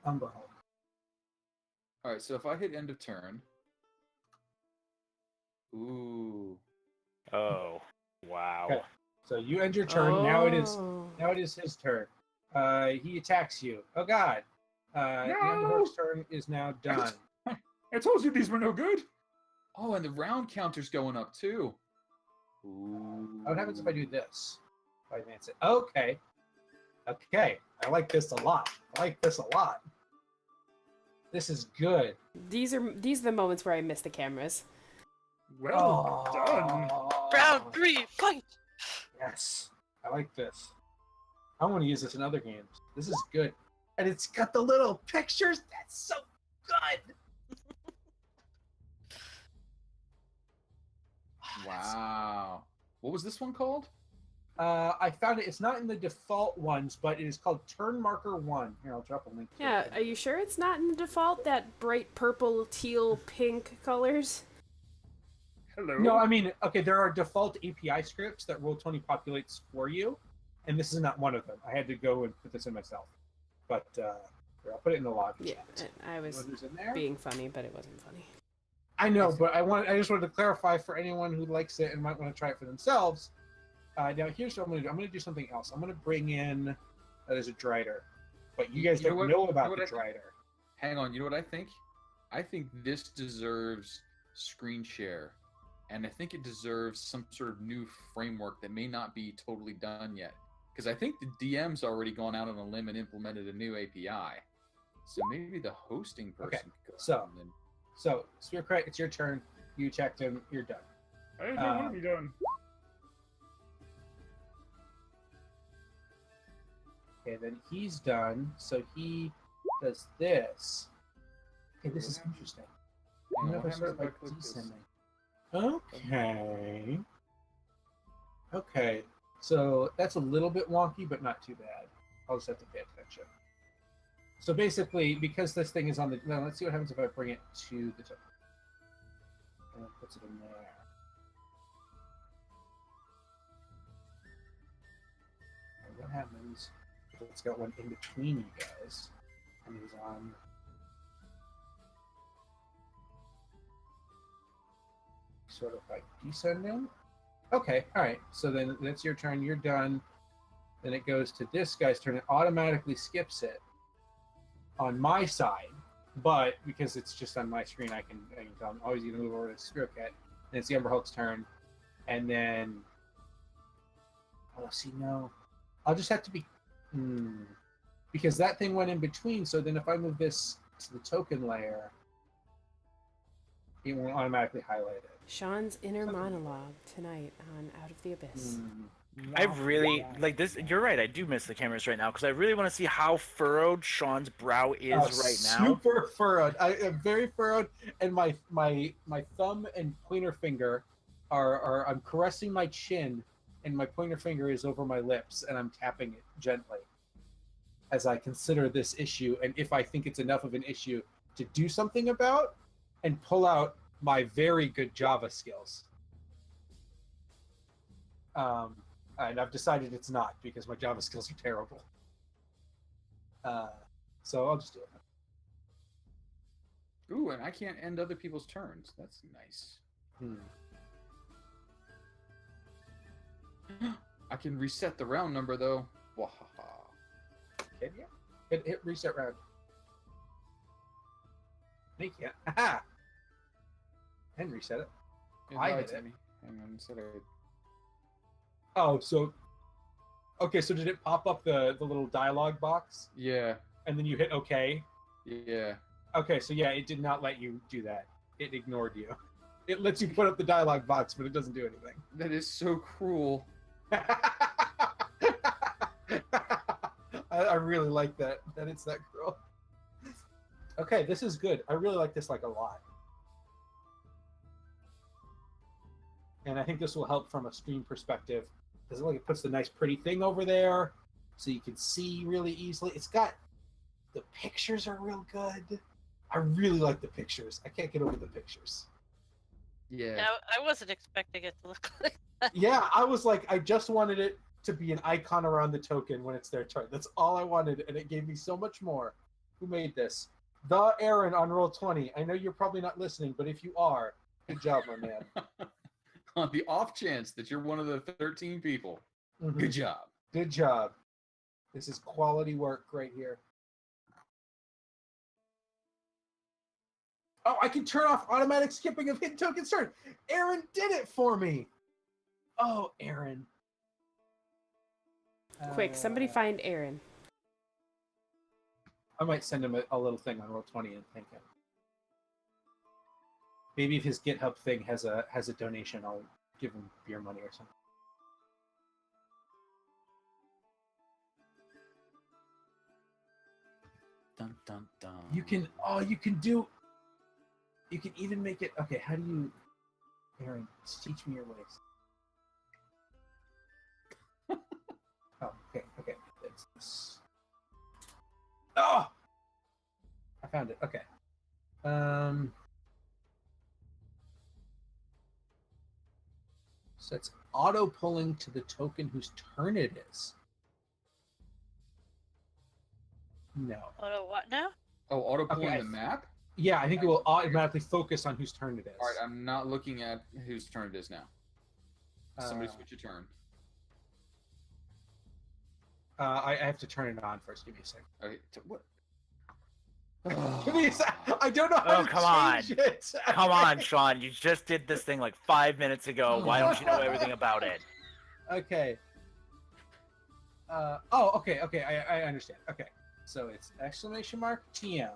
Umber Hulk. Alright, so if I hit end of turn. Ooh. Oh, wow. Okay. So you end your turn. Now it is Oh. his turn. He attacks you. Oh God. The Umber Hulk's turn is now done. I told you these were no good. Oh, and the round counter's going up too. Ooh. What happens if I do this? If I advance it. Okay. Okay. I like this a lot. This is good. These are the moments where I miss the cameras. Well done. Round 3, fight! Yes. I like this. I want to use this in other games. This is good. And it's got the little pictures. That's so good. Wow. What was this one called? I found it. It's not in the default ones, but it is called Turn Marker 1. Here, I'll drop a link. to Yeah, it. are you sure it's not in the default, that bright purple, teal, pink colors? Hello. No, I mean, okay, there are default API scripts that Roll20 populates for you, and this is not one of them. I had to go and put this in myself. But here, I'll put it in the log. Yeah, I was Who's in there? being funny, but it wasn't funny. I know, but I just wanted to clarify for anyone who likes it and might want to try it for themselves. Now, here's what I'm going to do. I'm going to do something else. I'm going to bring in there's a Drider, but you guys You know don't what- know you about know what the I think? Drider. Hang on, you know what I think? I think this deserves screen share. And I think it deserves some sort of new framework that may not be totally done yet. Because I think the DM's already gone out on a limb and implemented a new API. So maybe the hosting person Okay, could go so- and then... So, Spearcrack, it's your turn. You checked him. You're done. I don't want to be done. Okay, then he's done. So he does this. Okay, this is interesting. I Hang don't on, know what if I start happens if I like click this? descending. Okay. Okay. So that's a little bit wonky, but not too bad. I'll just have to pay attention. So basically, because this thing is on the... Now, let's see what happens if I bring it to the top. And it puts it in there. And what happens if it's got one in between you guys? And he's on... Sort of like descending. Okay, all right. So then that's your turn. You're done. Then it goes to this guy's turn. It automatically skips it on my side, but because it's just on my screen, I can tell I'm always going to move over to Spearcat. And it's the Umber Hulk's turn. And then, oh, see, no, I'll just have to be, because that thing went in between. So then if I move this to the token layer, it won't automatically highlight it. Sean's inner monologue tonight on Out of the Abyss. I really like this. You're right. I do miss the cameras right now because I really want to see how furrowed Sean's brow is right now. Super furrowed. I am very furrowed, and my thumb and pointer finger are I'm caressing my chin, and my pointer finger is over my lips, and I'm tapping it gently as I consider this issue, and if I think it's enough of an issue to do something about, and pull out my very good Java skills. And I've decided it's not because my Java skills are terrible. So I'll just do it. Ooh, and I can't end other people's turns. That's nice. I can reset the round number, though. Wahaha. Can you? Hit reset round. No, you can't. Aha! And reset it. It I lied hit to it. me. Hang on, instead of... Oh, so... Okay, so did it pop up the little dialogue box? Yeah, And then you hit OK? yeah. Okay, so yeah, it did not let you do that. It ignored you. It lets you put up the dialogue box, but it doesn't do anything. That is so cruel. I really like that it's that cruel. Okay, this is good. I really like this like a lot. And I think this will help from a stream perspective. Because like it puts the nice pretty thing over there so you can see really easily. It's got the pictures are real good. I really like the pictures. I can't get over the pictures. Yeah. Yeah, I wasn't expecting it to look like that. Yeah, I was like, I just wanted it to be an icon around the token when it's their turn. That's all I wanted, and it gave me so much more. Who made this? The Aaron on Roll20. I know you're probably not listening, but if you are, good job, my man. On the off chance that you're one of the 13 people. Mhm. Good job. Good job. This is quality work right here. Oh, I can turn off automatic skipping of hidden tokens turn. Aaron did it for me. Oh, Aaron. Quick, somebody find Aaron. I might send him a little thing on Roll20 and thank him. Maybe if his GitHub thing has a donation, I'll give him beer money or something. Dun, dun, dun. You can even make it, okay, how do you, Aaron, teach me your ways. Oh, okay. It's this. Oh! I found it, okay. So it's auto-pulling to the token whose turn it is. No. Oh, what now? Oh, auto pulling Okay, the map? Yeah, I think it will automatically focus on whose turn it is. All right, I'm not looking at whose turn it is now. Somebody switch your turn. I have to turn it on first. Give me a second. Okay, what? Give me a sec. I don't know how Oh, to come change it. Come on, Sean. You just did this thing like 5 minutes ago. Why don't you know everything about it? Okay. Okay. I understand. Okay, so it's !TM,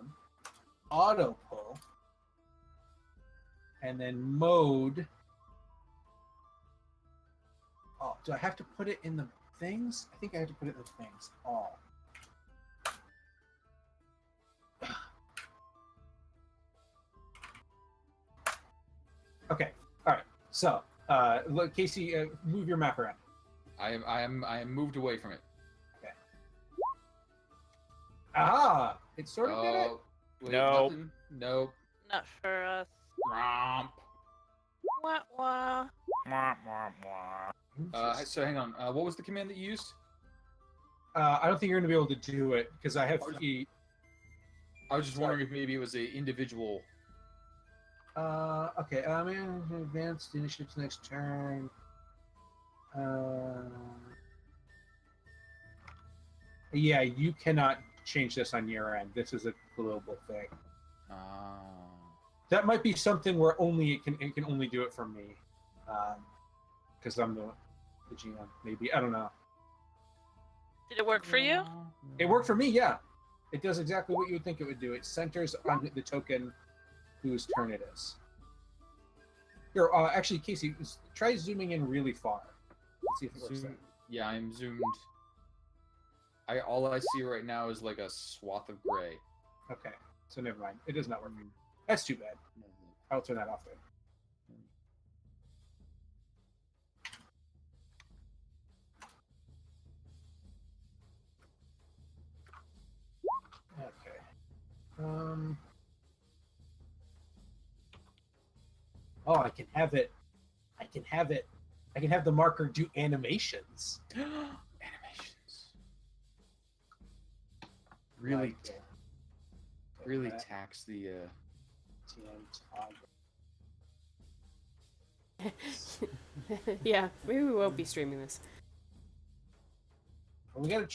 auto pull, and then mode. Oh, do I have to put it in the things? I think I have to put it in the things. All. Okay. All right. So, look, Casey, move your map around. I am moved away from it. Okay. Aha! It sort of did it. Wait, No. nothing? Nope. Not for us. Romp. Wah, wah. Mwah, mwah, mwah. So hang on. What was the command that you used? I don't think you're going to be able to do it because I have three. I was just wondering if maybe it was an individual. Okay. Advanced initiatives next turn. Yeah, you cannot change this on your end. This is a global thing. That might be something where only it can only do it for me, because I'm the GM. Maybe, I don't know. Did it work for you? It worked for me. Yeah, it does exactly what you would think it would do. It centers on the token whose turn it is. Here, actually, Casey, try zooming in really far. Let's see if it works. Yeah, I'm zoomed. All I see right now is like a swath of gray. Okay, so never mind. It is not working. That's too bad. I'll turn that off then. Okay. Oh, I can have it. I can have the marker do animations. Animations. Really, really tax the. Yeah, maybe we won't be streaming this. Well, we gotta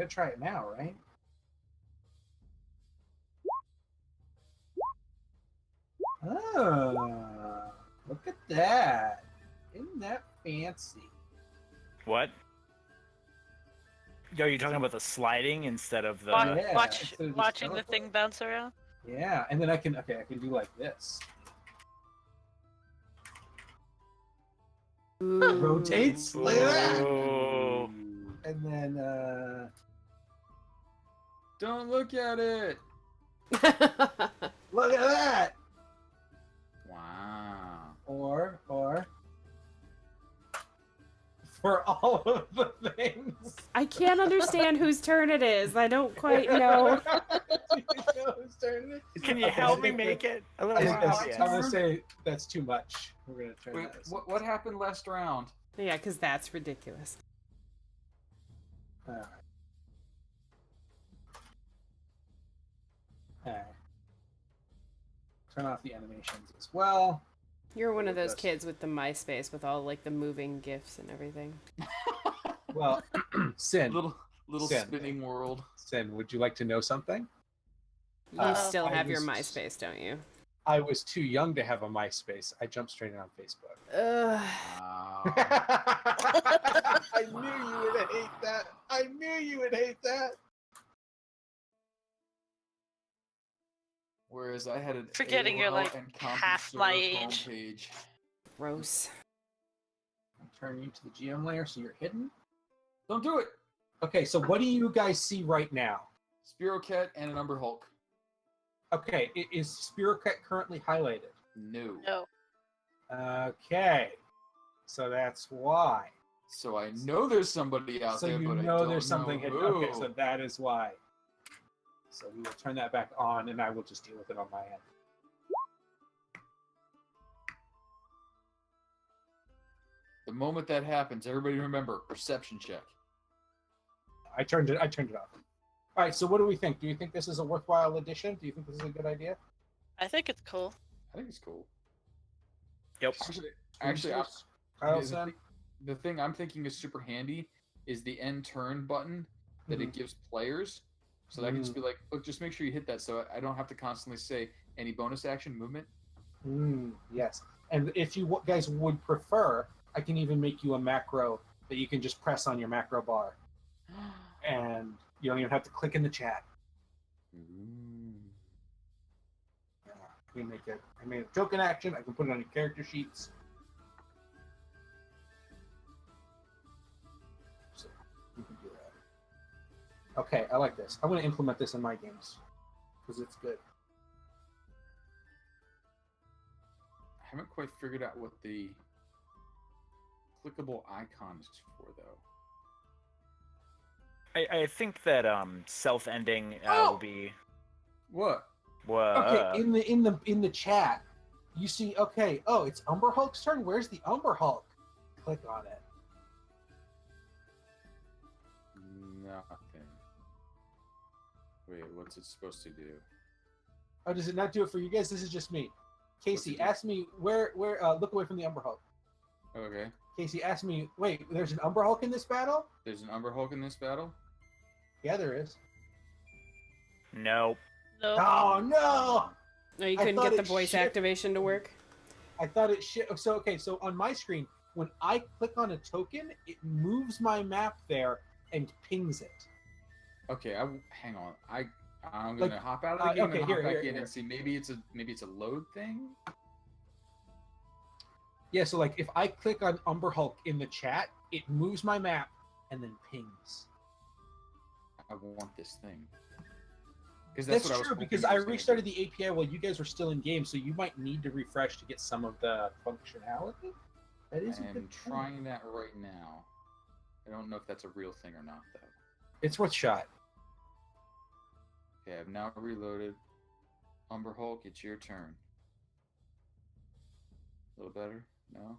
try it now, right? Oh, look at that! Isn't that fancy? What? Are you talking about the sliding instead of the? Yeah, Watching instead of just the teleport. thing bounce around. Yeah, and then I can do like this. Ooh. Rotates. Look at that. Ooh. And then Don't look at it. look at that. Wow. Or for all of the things. I can't understand whose turn it is. I don't quite know. Do you know whose turn it is? Can you Okay, help I me think make it a I'm little more gonna obvious? say that's too much. We're gonna turn Wait, that. what happened last round? Yeah, because that's ridiculous. Alright. Alright. Turn off the animations as well. You're one of those Yes. kids with the MySpace with all like the moving GIFs and everything. Well, Sin, Little Sin. spinning world. Sin, would you like to know something? You still I have your was- MySpace, don't you? I was too young to have a MySpace. I jumped straight in on Facebook. Ugh. Wow. I knew you would hate that. I knew you would hate that. Whereas I had an Forgetting you're, AOL like, and half my CompuServe age. homepage. Gross. Turn you to the GM layer so you're hidden. Don't do it. Okay, so what do you guys see right now? Spirocat and an Umber Hulk. Okay, is Spirocat currently highlighted? No. No. Okay, so that's why. So I know there's somebody out So there, you but I know don't there's something know hidden. who. Okay, so that is why. So we will turn that back on, and I will just deal with it on my end. The moment that happens, everybody remember perception check. I turned it off. All right, so what do we think? Do you think this is a worthwhile addition? Do you think this is a good idea? I think it's cool. I think it's cool. Yep. Actually, Carlson? the thing I'm thinking is super handy is the end turn button that it gives players. So that I can just be like, look, just make sure you hit that so I don't have to constantly say any bonus action movement. Yes. And if you guys would prefer, I can even make you a macro that you can just press on your macro bar, and you don't even have to click in the chat. Yeah, I made a token action. I can put it on your character sheets. So you can do that. Okay, I like this. I'm going to implement this in my games because it's good. I haven't quite figured out what the clickable icon is for, though. I think that self-ending will be. What? Okay, in the chat, you see. Okay, oh, it's Umber Hulk's turn. Where's the Umber Hulk? Click on it. Nothing. Wait, what's it supposed to do? Oh, does it not do it for you guys? This is just me. Casey, ask me where. Look away from the Umber Hulk. Okay. Casey, ask me. Wait, there's an Umber Hulk in this battle? There's an Umber Hulk in this battle? Yeah, there is. Nope. No. Oh no! No, you I couldn't thought get the it voice shipped. activation to work. I thought it shit. So okay, so on my screen, when I click on a token, it moves my map there and pings it. Okay, hang on. I'm gonna hop out of the game okay, and hop back in here. and see. Maybe it's a load thing. Yeah, so like if I click on Umber Hulk in the chat, it moves my map and then pings. I want this thing. Because That's what I was true, hoping because it I was gonna restarted do. the API while you guys were still in game, so you might need to refresh to get some of the functionality. That is a I'm good point. trying that right now. I don't know if that's a real thing or not, though. It's worth a shot. Okay, I've now reloaded. Umber Hulk, it's your turn. A little better? No?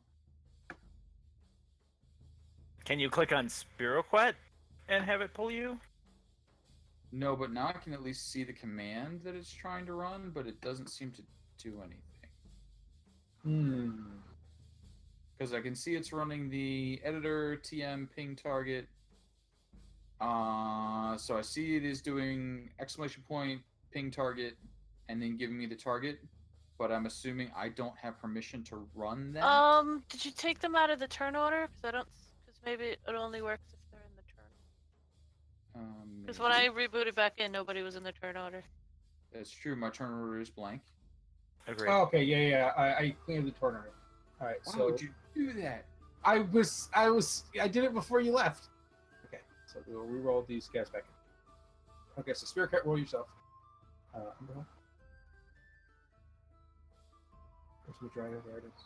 Can you click on Spiroquet and have it pull you? No, but now I can at least see the command that it's trying to run, but it doesn't seem to do anything. Because I can see it's running the editor TM ping target. So I see it is doing exclamation point ping target and then giving me the target, but I'm assuming I don't have permission to run that. Did you take them out of the turn order? Because maybe it only works if they're in the turn. Because when I rebooted back in, nobody was in the turn order. That's true. My turn order is blank. Agreed. Oh, okay, yeah. I cleared the tournament. All right, Why so would you do that? I did it before you left. Okay, so we'll re-roll these guys back in. Okay, so Spirit Cat, roll yourself. Umber Hulk. Where's the dragon? There it is.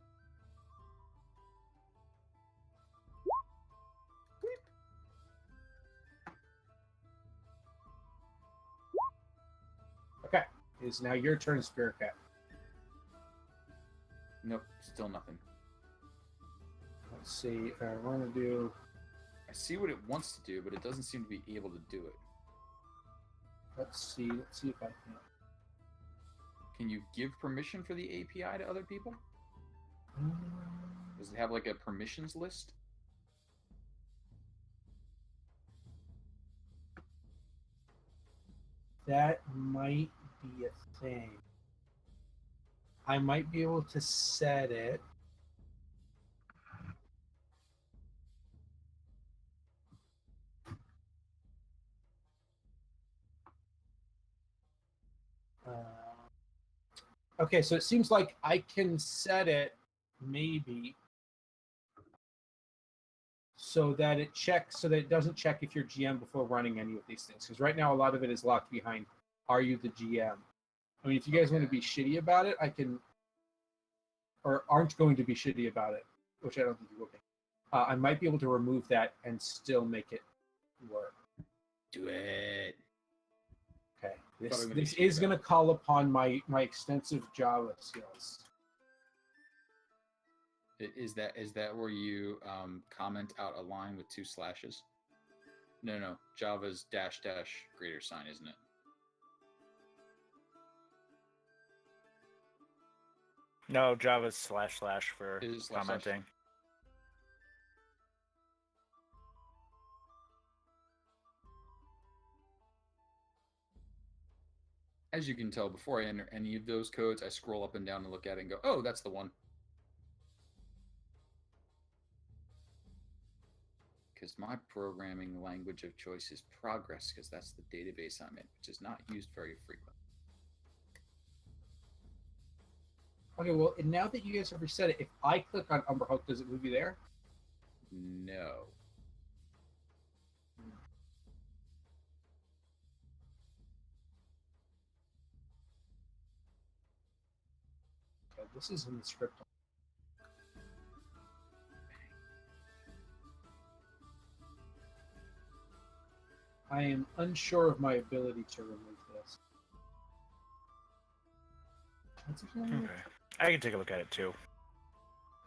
Okay, it's now your turn, Spirit Cat. Nope, still nothing. Let's see if I want to do. I see what it wants to do, but it doesn't seem to be able to do it. Let's see if I can. Can you give permission for the API to other people? Does it have like a permissions list? That might be a thing. I might be able to set it. Okay, so it seems like I can set it maybe so that it checks, so that it doesn't check if you're GM before running any of these things. Because right now a lot of it is locked behind, are you the GM? I mean, if you guys want to be shitty about it, I can, or aren't going to be shitty about it, which I don't think you will be. I might be able to remove that and still make it work. Do it. Okay, this is going to call upon my extensive Java skills. Is that where you comment out a line with 2 slashes? No. Java's dash greater sign, isn't it? No, Java's / for It is / commenting. As you can tell, before I enter any of those codes, I scroll up and down and look at it and go, oh, that's the one. because my programming language of choice is Progress, because that's the database I'm in, which is not used very frequently. Okay, well, and now that you guys have reset it, if I click on Umberhook, does it move you there? No. Okay, this is in the script. I am unsure of my ability to remove this. What's it called? Okay. I can take a look at it too.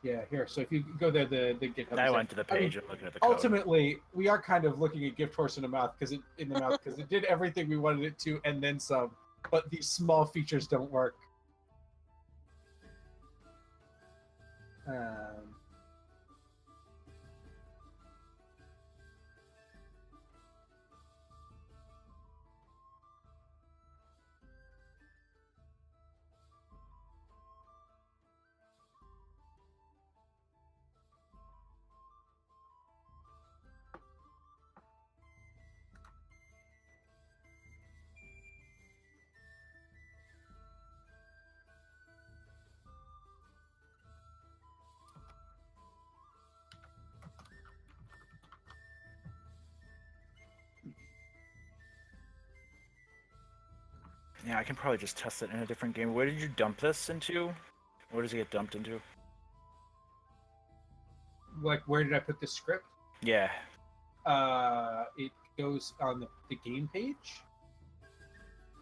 Yeah, here. So if you go there, the GitHub. I went to the page and looking at the code. Ultimately, we are kind of looking at gift horse in the mouth because it did everything we wanted it to and then some. But these small features don't work. Yeah, I can probably just test it in a different game. Where did you dump this into? Where does it get dumped into? Like, where did I put this script? Yeah. It goes on the game page.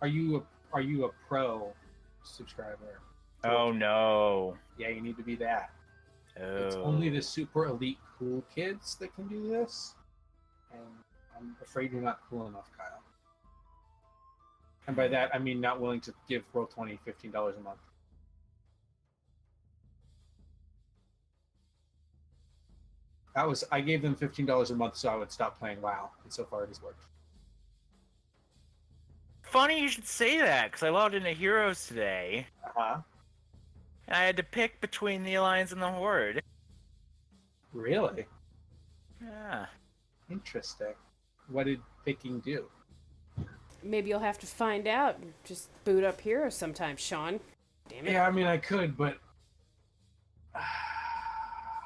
Are you a pro subscriber? Oh no. Yeah, you need to be that. Oh. It's only the super elite cool kids that can do this, and I'm afraid you're not cool enough, Kyle. And by that, I mean not willing to give Roll20 $15 a month. I gave them $15 a month so I would stop playing WoW, and so far it has worked. Funny you should say that, because I logged into Heroes today, Uh-huh. and I had to pick between the Alliance and the Horde. Really? Yeah. Interesting. What did picking do? Maybe you'll have to find out. Just boot up Heroes sometime, Sean. Damn it. Yeah, I mean, I could, but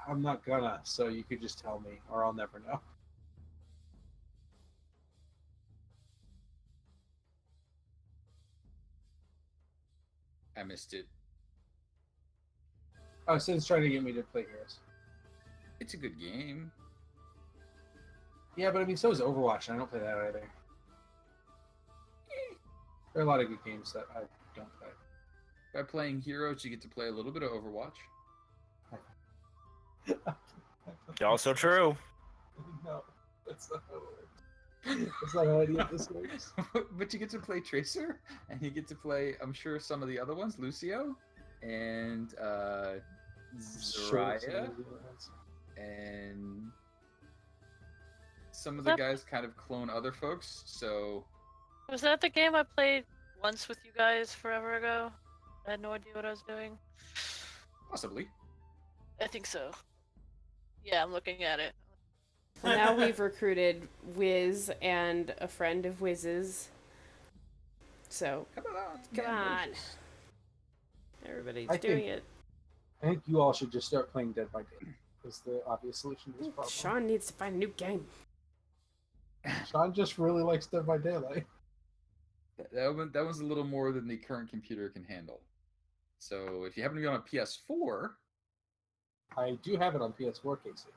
I'm not gonna, so you could just tell me, or I'll never know. I missed it. Oh, Sid's trying to get me to play Heroes. It's a good game. Yeah, but I mean, so is Overwatch, and I don't play that either. There are a lot of good games that I don't play. By playing Heroes, you get to play a little bit of Overwatch. Also true. No, that's not how it works. That's not how any of this works. But you get to play Tracer, and you get to play, I'm sure, some of the other ones, Lucio, and Zarya, and some of the guys kind of clone other folks, so... Was that the game I played once with you guys forever ago? I had no idea what I was doing. Possibly. I think so. Yeah, I'm looking at it. Well, now we've recruited Wiz and a friend of Wiz's. So, come on. Everybody's doing it. I think you all should just start playing Dead by Daylight. Is the obvious solution to this problem. Sean needs to find a new game. Sean just really likes Dead by Daylight. That was a little more than the current computer can handle. So if you happen to be on a PS4... I do have it on PS4, Casey.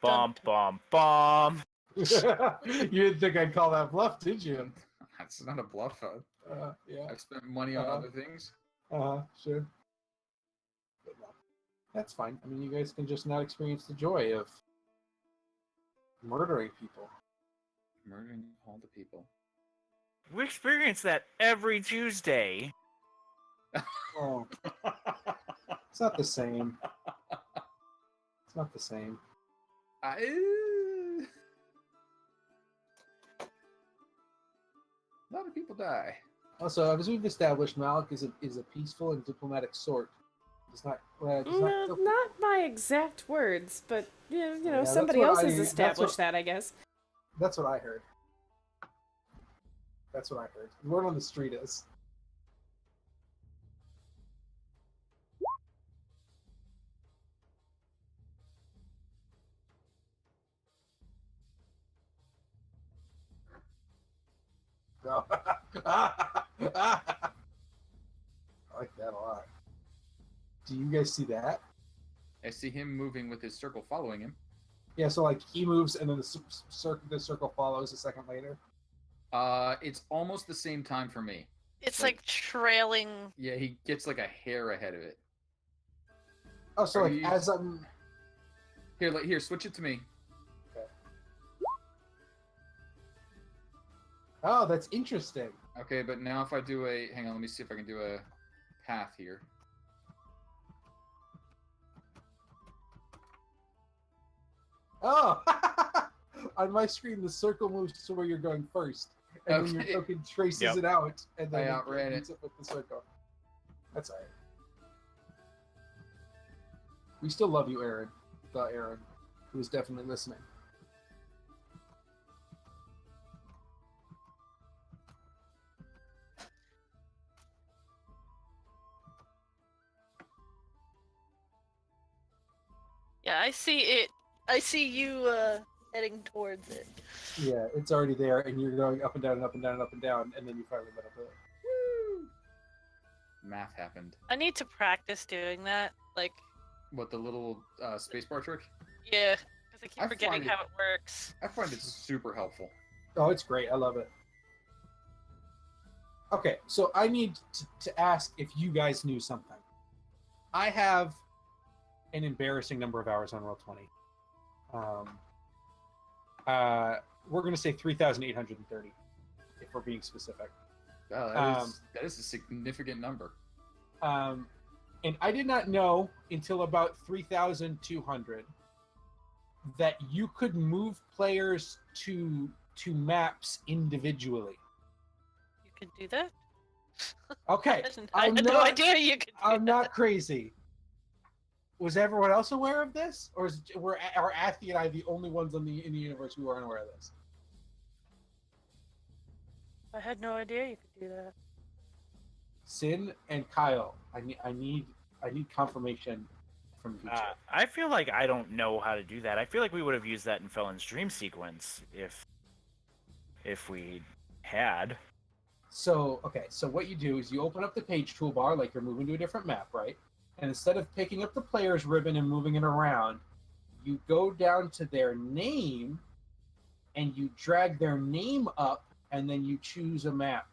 Bomb, bomb, bomb. You didn't think I'd call that bluff, did you? That's not a bluff. Yeah. I've spent money on other things. Sure. But no, that's fine. I mean, you guys can just not experience the joy of murdering people. Murdering all the people. We experience that every Tuesday. Oh. It's not the same. It's not the same. A lot of people die. Also, as we've established, Malik is a peaceful and diplomatic sort. It's not. It's No, not. not my exact words, but yeah, that's somebody what else I- has that's established what- that, I guess. That's what I heard. That's what I heard. The word on the street is. No. I like that a lot. Do you guys see that? I see him moving with his circle following him. Yeah, so like he moves and then the circle follows a second later. It's almost the same time for me. It's Like- like trailing. Yeah, he gets like a hair ahead of it. Oh, so Are like you- as I'm. Here, switch it to me. Oh, that's interesting. Okay, but now if I do hang on, let me see if I can do a path here. Oh, on my screen, the circle moves to where you're going first, and then Okay. your token traces Yep. it out, and then I it outran meets up with the circle. That's alright. We still love you, Aaron. The Aaron, who is definitely listening. Yeah, I see it. I see you heading towards it. Yeah, it's already there, and you're going up and down and up and down and up and down, and then you finally let up it. Math happened. I need to practice doing that. Like, What, the little spacebar trick? yeah, because I keep I forgetting find it- how it works. I find it super helpful. Oh, it's great. I love it. Okay, so I need to ask if you guys knew something. I have an embarrassing number of hours on Roll20. We're going to say 3,830, if we're being specific. Wow, that is a significant number. And I did not know until about 3,200 that you could move players to maps individually. You could do that? Okay, I I'm had no not- idea you could do I'm that. not crazy. Was everyone else aware of this, or are Athy and I the only ones in the universe who aren't aware of this? I had no idea you could do that. Sin and Kyle, I need confirmation from you two. I feel like I don't know how to do that. I feel like we would have used that in Felon's dream sequence if we had. So what you do is you open up the page toolbar like you're moving to a different map, right? And instead of picking up the player's ribbon and moving it around, you go down to their name and you drag their name up and then you choose a map.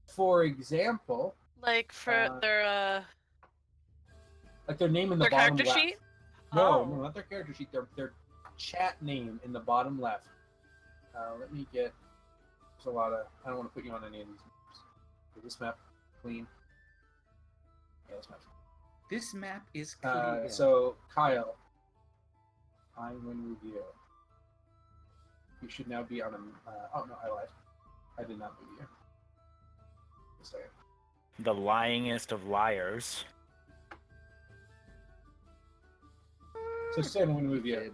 For example, Like for their like their name in the their bottom character left. sheet? No, Oh. not their character sheet. Their chat name in the bottom left. Let me get. There's a lot of. I don't want to put you on any of these maps. Okay, this map, clean. Yeah, this map. This map is clear. So Kyle, I'm in review. You should now be on a. Oh no, I lied. I did not move you. Just a second. The lyingest of liars. So Sin, I'm going to move you. Kid.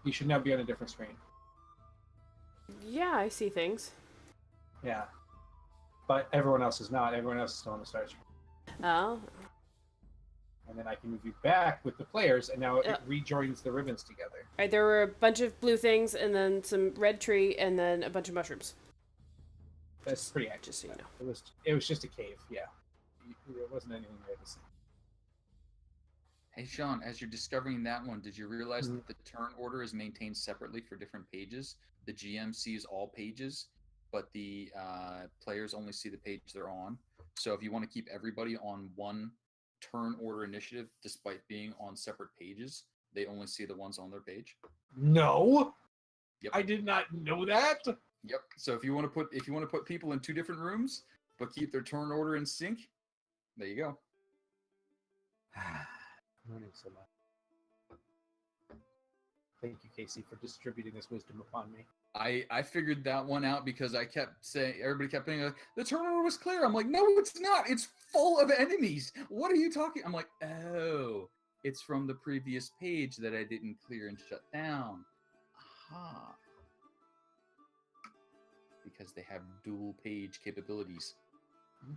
You should now be on a different screen. Yeah, I see things. Yeah. But everyone else is not. Everyone else is still on the start screen. Oh. And then I can move you back with the players, and now Yeah. it rejoins the ribbons together. All right, there were a bunch of blue things, and then some red tree, and then a bunch of mushrooms. That's pretty accurate. Just so you know. It was just a cave, yeah. It wasn't anything really the same. Hey Sean, as you're discovering that one, did you realize Mhm. that the turn order is maintained separately for different pages? The GM sees all pages, but the players only see the page they're on. So if you want to keep everybody on one turn order initiative, despite being on separate pages, they only see the ones on their page. No! Yep. I did not know that! Yep. So if you want to put people in two different rooms, but keep their turn order in sync, there you go. Learning so much. Thank you, Casey, for distributing this wisdom upon me. I figured that one out because I kept saying, everybody kept being like, the terminal was clear. I'm like, no, it's not. It's full of enemies. What are you talking? I'm like, oh, it's from the previous page that I didn't clear and shut down. Aha. Because they have dual page capabilities.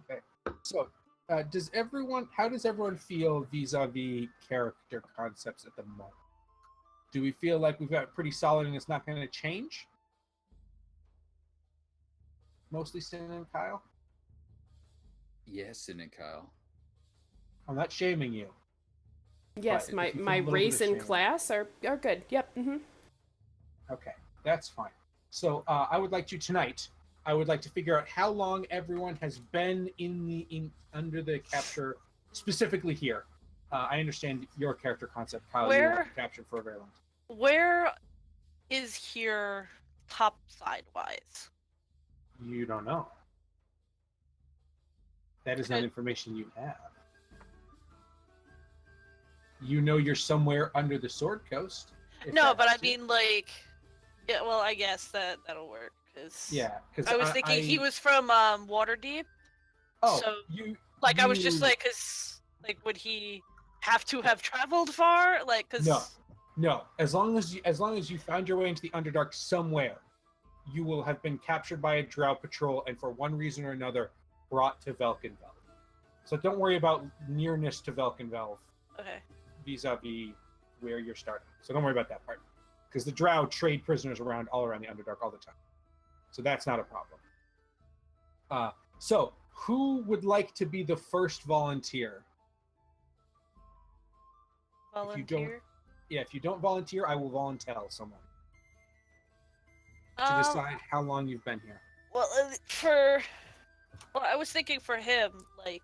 Okay. So, how does everyone feel vis-a-vis character concepts at the moment? Do we feel like we've got it pretty solid and it's not going to change? Mostly Sin and Kyle? Yes, Sin and Kyle. I'm not shaming you. Yes, But my if you feel my a little race bit of and shame. class are good. Yep. Okay, that's fine. So I would like to figure out how long everyone has been under the capture, specifically here. I understand your character concept, Kyle. You weren't captured for a very long time. Where is here top side wise? You don't know. That is not information you have. You know you're somewhere under the Sword Coast. No, but I mean, like, yeah. Well, I guess that'll work because I was thinking he was from Waterdeep. Oh, so I was just like, cause like, would he have to have traveled far? Like, cause no. As long as you found your way into the Underdark somewhere, you will have been captured by a drow patrol and for one reason or another brought to Velkenvelv. So don't worry about nearness to Velkenvelv. Okay. Vis-a-vis where you're starting. So don't worry about that part. Because the drow trade prisoners all around the Underdark all the time. So that's not a problem. So who would like to be the first volunteer? Volunteer? If you don't volunteer, I will volunteer someone. To decide how long you've been here. Well, I was thinking for him, like,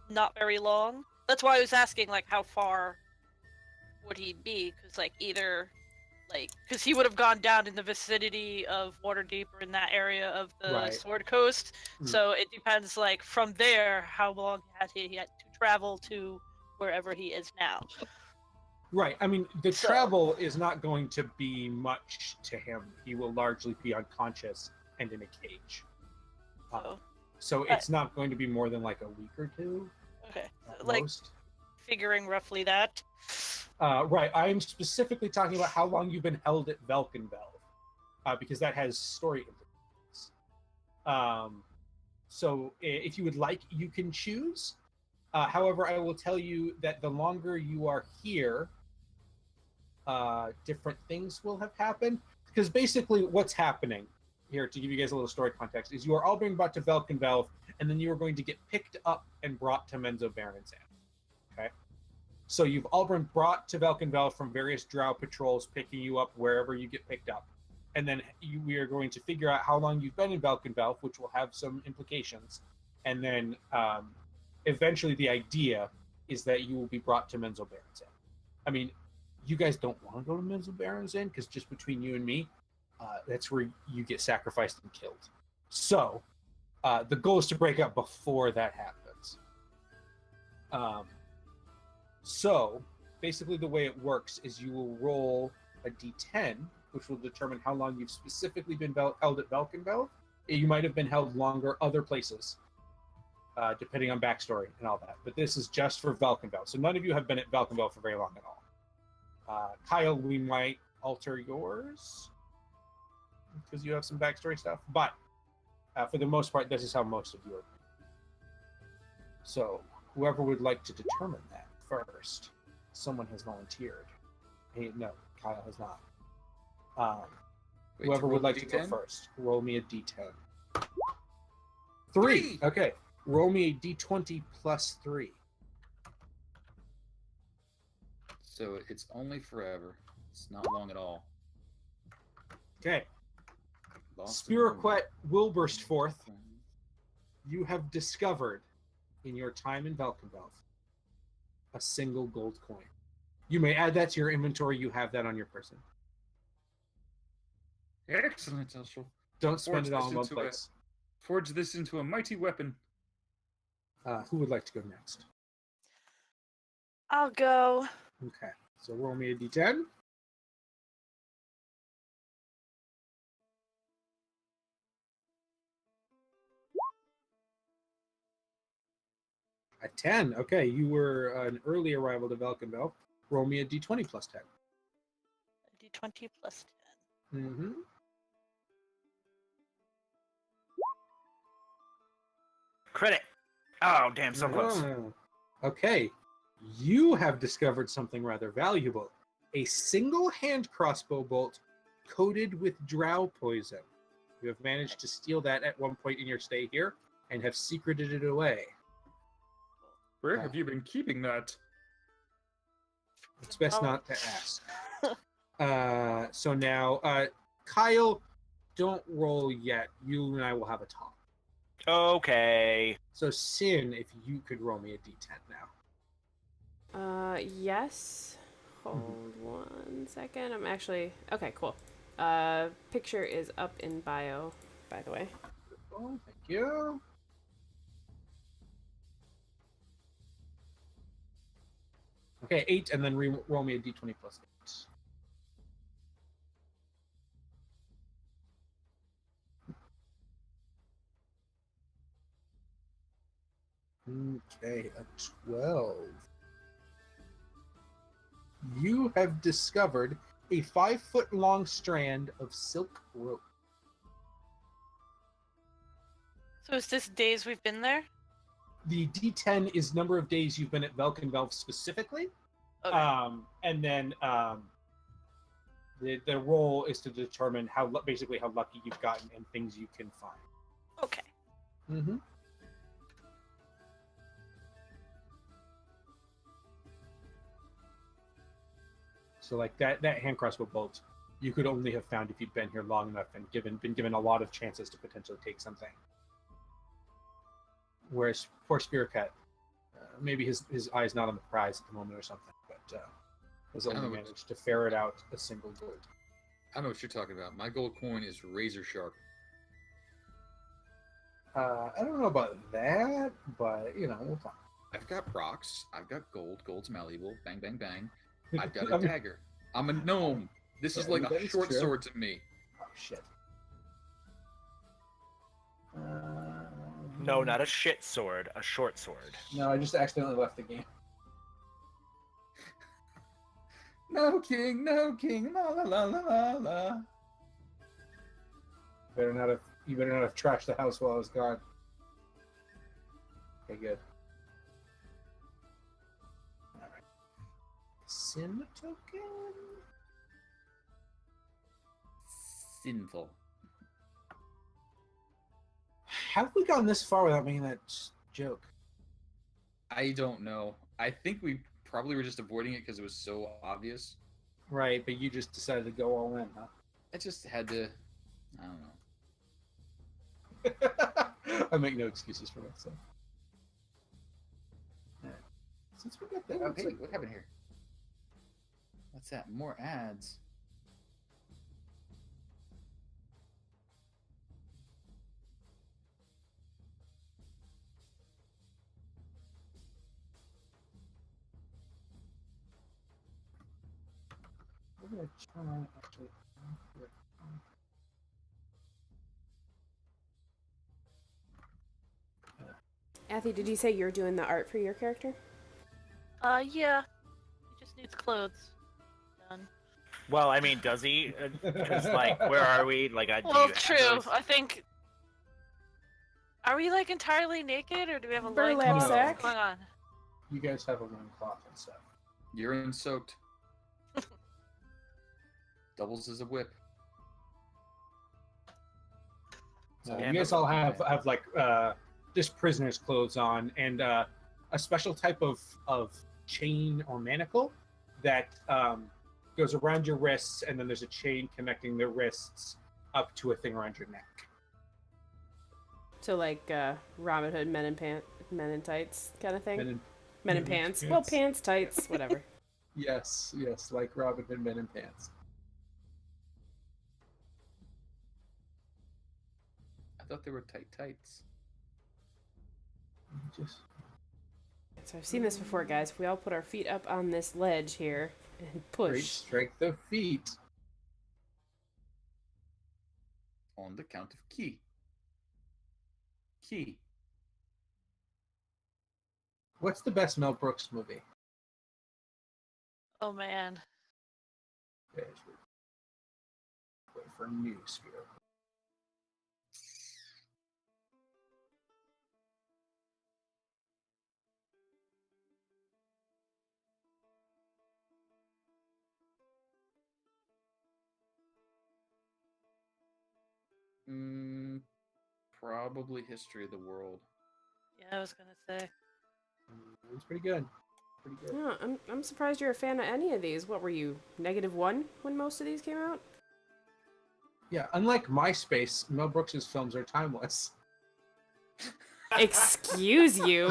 not very long. That's why I was asking, like, how far would he be? Because, like, because he would have gone down in the vicinity of Waterdeep or in that area of the Sword Coast. So it depends, like, from there, how long he had to travel to wherever he is now. Right. I mean, the travel is not going to be much to him. He will largely be unconscious and in a cage. So it's not going to be more than like a week or two. Okay. Like, figuring roughly that. Right. I'm specifically talking about how long you've been held at Velkenvelv, because that has story implications. So if you would like, you can choose. However, I will tell you that the longer you are here, different things will have happened. Because basically what's happening here, to give you guys a little story context, is you are all being brought to Velkenvelv, and then you are going to get picked up and brought to Menzoberranzan. Okay? So you've all been brought to Velkenvelv from various drow patrols, picking you up wherever you get picked up. And then we are going to figure out how long you've been in Velkenvelv, which will have some implications. And then eventually the idea is that you will be brought to Menzoberranzan. I mean, you guys don't want to go to Menzoberranzan, because just between you and me, that's where you get sacrificed and killed. So the goal is to break up before that happens. So basically the way it works is you will roll a d10, which will determine how long you've specifically been held at Velkenvelv. You might have been held longer other places, depending on backstory and all that. But this is just for Velkenvelv. So none of you have been at Velkenvelv for very long at all. Kyle, we might alter yours because you have some backstory stuff. But for the most part, this is how most of you are. So whoever would like to determine that first. Someone has volunteered. No, Kyle has not. Whoever would like to go first, roll me a d10. 3. Okay. Roll me a d20 plus 3. So it's only forever. It's not long at all. Okay. Spiroquet will burst forth. You have discovered, in your time in Velkenvelv, a single gold coin. You may add that to your inventory. You have that on your person. Excellent. Don't spend it all in one place. Forge this into a mighty weapon. Who would like to go next? I'll go. Okay. So roll me a d10. A 10. Okay, you were an early arrival to Velkenveld. Roll me a d20 plus 10. D20 plus 10. Mm-hmm. Credit. Oh, damn, so close. Okay, you have discovered something rather valuable. A single hand crossbow bolt coated with drow poison. You have managed to steal that at one point in your stay here and have secreted it away. Where have you been keeping that? It's best not to ask. So now, Kyle, don't roll yet. You and I will have a talk. Okay. So, Sin, if you could roll me a d10 now. Yes. Hold 1 second. I'm actually okay. Cool. Picture is up in bio, by the way. Oh, thank you. Okay, 8, and then roll me a d20 plus 8. Okay, a 12. You have discovered a 5-foot-long strand of silk rope. So is this days we've been there? The D10 is number of days you've been at Velkenveld specifically. Okay. And then the roll is to determine basically how lucky you've gotten and things you can find. Okay. Mm-hmm. So like that hand crossbow bolt, you could only have found if you'd been here long enough and been given a lot of chances to potentially take something. Whereas poor Spirit Cat, maybe his eye's not on the prize at the moment or something, but has only managed to ferret out a single gold. I know what you're talking about. My gold coin is razor sharp. I don't know about that, but we'll talk. I've got rocks. I've got gold. Gold's malleable. Bang, bang, bang. I've got a dagger. I'm a gnome. This is like a short sword to me. Oh, shit. No, not a shit sword, a short sword. No, I just accidentally left the game. No king, la la la la la la. You better not have trashed the house while I was gone. Okay, good. All right. Sin token. Sinful. How have we gone this far without making that joke? I don't know. I think we probably were just avoiding it because it was so obvious. Right, but you just decided to go all in, huh? I just had to. I don't know. I make no excuses for myself. Right. Since we got that, Okay, what happened here? What's that? More ads. We're gonna try actually. Athy, did you say you're doing the art for your character? Yeah. He just needs clothes. Done. Well, I mean, does he? Because, like, where are we? Like, do Well, you have true. those? I think. Are we like entirely naked, or do we have a Burlap loincloth? sack? What's going on? You guys have a loincloth and stuff. Urine soaked. Doubles as a whip. You guys all have like just prisoner's clothes on and a special type of chain or manacle that goes around your wrists, and then there's a chain connecting the wrists up to a thing around your neck. So like Robin Hood, Men in Tights kind of thing. Men in Pants. Pants. Well, pants, tights, whatever. Yes, like Robin Hood Men in Pants. I thought they were tight tights. So I've seen this before, guys. If we all put our feet up on this ledge here and push. Great strength of feet. On the count of key. Key. What's the best Mel Brooks movie? Oh man. Wait for news here. Probably History of the World. Yeah, I was gonna say. It was pretty good. Pretty good. Yeah, I'm surprised you're a fan of any of these. What were you, -1 when most of these came out? Yeah, unlike MySpace, Mel Brooks's films are timeless. Excuse you.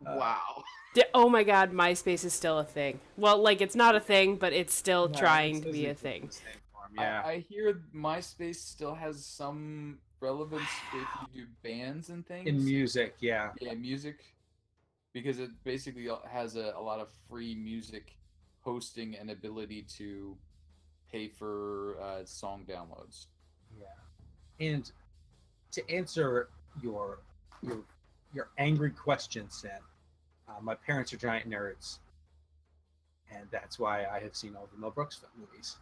Wow. Oh my god, MySpace is still a thing. Well, like, it's not a thing, but it's still No, trying it to be a doesn't thing. exist in the same form, yeah. I hear MySpace still has some relevance if you do bands and things. In music, yeah. Yeah, music. Because it basically has a lot of free music hosting and ability to pay for song downloads. Yeah. And to answer your angry question, Sam, my parents are giant nerds, and that's why I have seen all the Mel Brooks movies.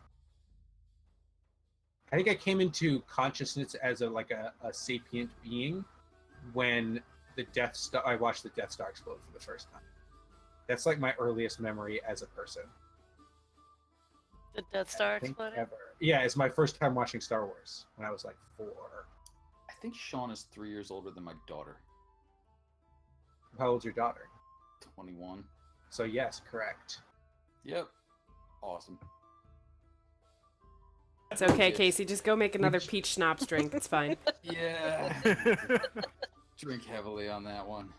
I think I came into consciousness as a sapient being when I watched the Death Star explode for the first time. That's like my earliest memory as a person. The Death Star I think exploded? ever. Yeah, it's my first time watching Star Wars when I was like 4. I think Sean is 3 years older than my daughter. How old's your daughter? 21. So yes, correct. Yep. Awesome. It's okay, Casey. Just go make another peach schnapps drink. It's fine. Yeah. Drink heavily on that one.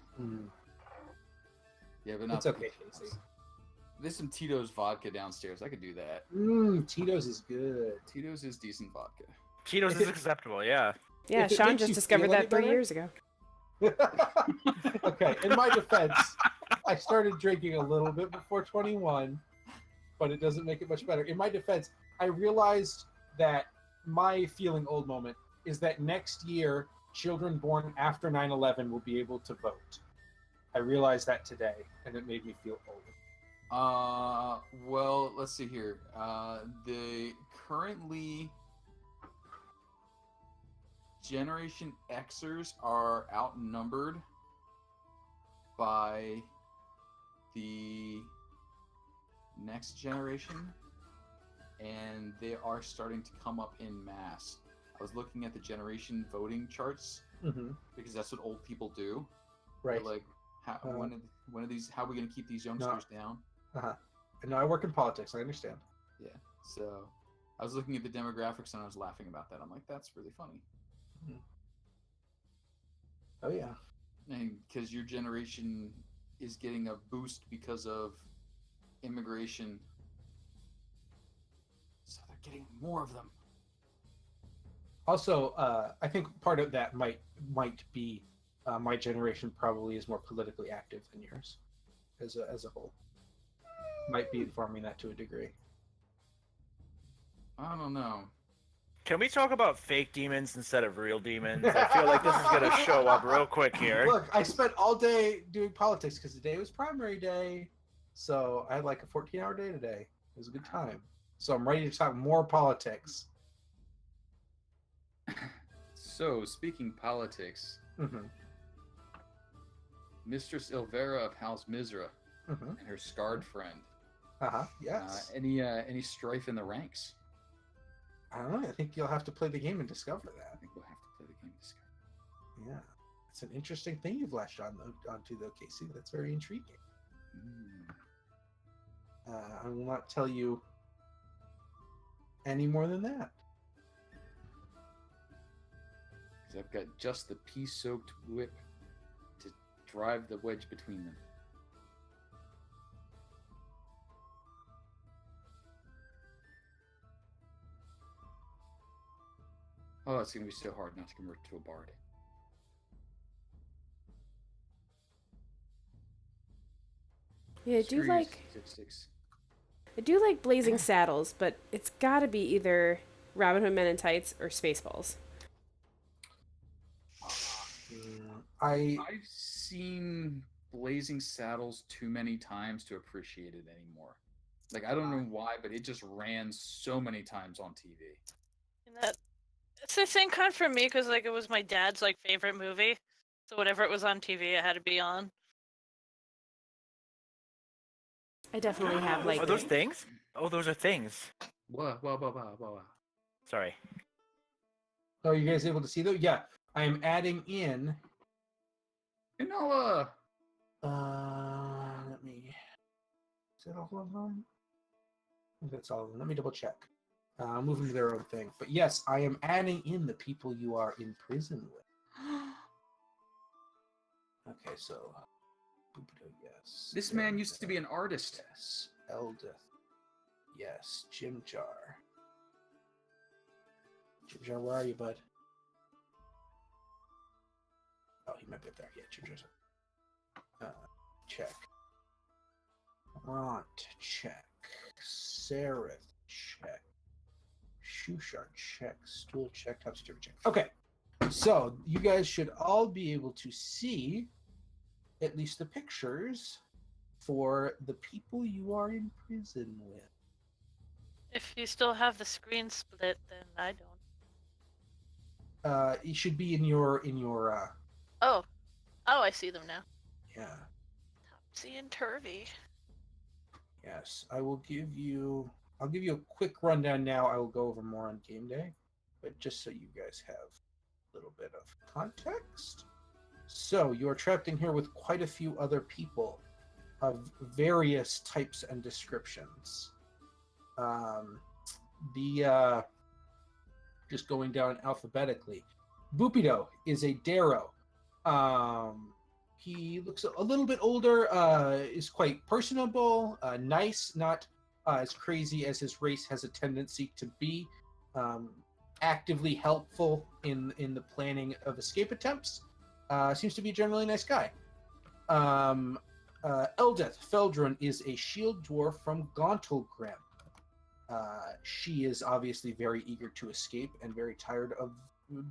Yeah, but not. It's okay, Casey. There's some Tito's vodka downstairs. I could do that. Tito's is good. Tito's is decent vodka. Cheetos is acceptable, yeah. Yeah, If it Sean makes just you discovered feel any that 3 better. years ago. Okay, in my defense, I started drinking a little bit before 21, but it doesn't make it much better. In my defense, I realized that my feeling old moment is that next year, children born after 9/11 will be able to vote. I realized that today, and it made me feel old. Well, let's see here. The currently Generation Xers are outnumbered by the next generation, and they are starting to come up in mass. I was looking at the generation voting charts because that's what old people do. Right. They're like, when are these? How are we going to keep these youngsters down? No, I work in politics. I understand. Yeah. So I was looking at the demographics and I was laughing about that. I'm like, that's really funny. Oh yeah. And because your generation is getting a boost because of immigration, so they're getting more of them. Also, I think part of that might be my generation probably is more politically active than yours, as a whole. Might be informing that to a degree. I don't know. Can we talk about fake demons instead of real demons? I feel like this is going to show up real quick here. Look, I spent all day doing politics because today was primary day, so I had like a 14-hour day today. It was a good time. So I'm ready to talk more politics. So, speaking politics, Mistress Ilvera of House Misra and her scarred friend. Yes. Any strife in the ranks? I don't know. I think you'll have to play the game and discover that. I think we'll have to play the game to discover. Yeah. It's an interesting thing you've latched onto, though, Casey. That's very intriguing. I will not tell you any more than that. Because I've got just the pea-soaked whip to drive the wedge between them. Oh, it's going to be so hard not to convert to a bard. Yeah, I do like Blazing Saddles, but it's got to be either Robin Hood Men in Tights or Spaceballs. I've seen Blazing Saddles too many times to appreciate it anymore. Like, I don't know why, but it just ran so many times on TV. And it's the same kind for me because like it was my dad's like favorite movie, so whatever it was on TV, it had to be on. I definitely have like. Are those things? Oh, those are things. Wow. Sorry. Are you guys able to see those? Yeah, I am adding in. Enola. Let me. Is that all of them? I think that's all of them. Let me double check. Moving to their own thing. But yes, I am adding in the people you are in prison with. Okay, so. Yes. This man used to be an artist. Yes. Eldith. Yes. Jim Jar. Jim Jar, where are you, bud? Oh, he might be up there. Yeah, Jim Jar's up. Check. Ront, check. Sereth, check. Shushar, check. Stool, check. Topsy-turvy, check. Okay. So, you guys should all be able to see at least the pictures for the people you are in prison with. If you still have the screen split, then I don't. It should be in your Oh, I see them now. yeah. Topsy and turvy. Yes, I'll give you a quick rundown now. I will go over more on game day, but just so you guys have a little bit of context. So you are trapped in here with quite a few other people of various types and descriptions. Just going down alphabetically. Bupido is a Darrow. He looks a little bit older, is quite personable, nice, not as crazy as his race has a tendency to be, actively helpful in the planning of escape attempts. Seems to be a generally nice guy. Eldeth Feldrun is a shield dwarf from Gauntlgrim. She is obviously very eager to escape and very tired of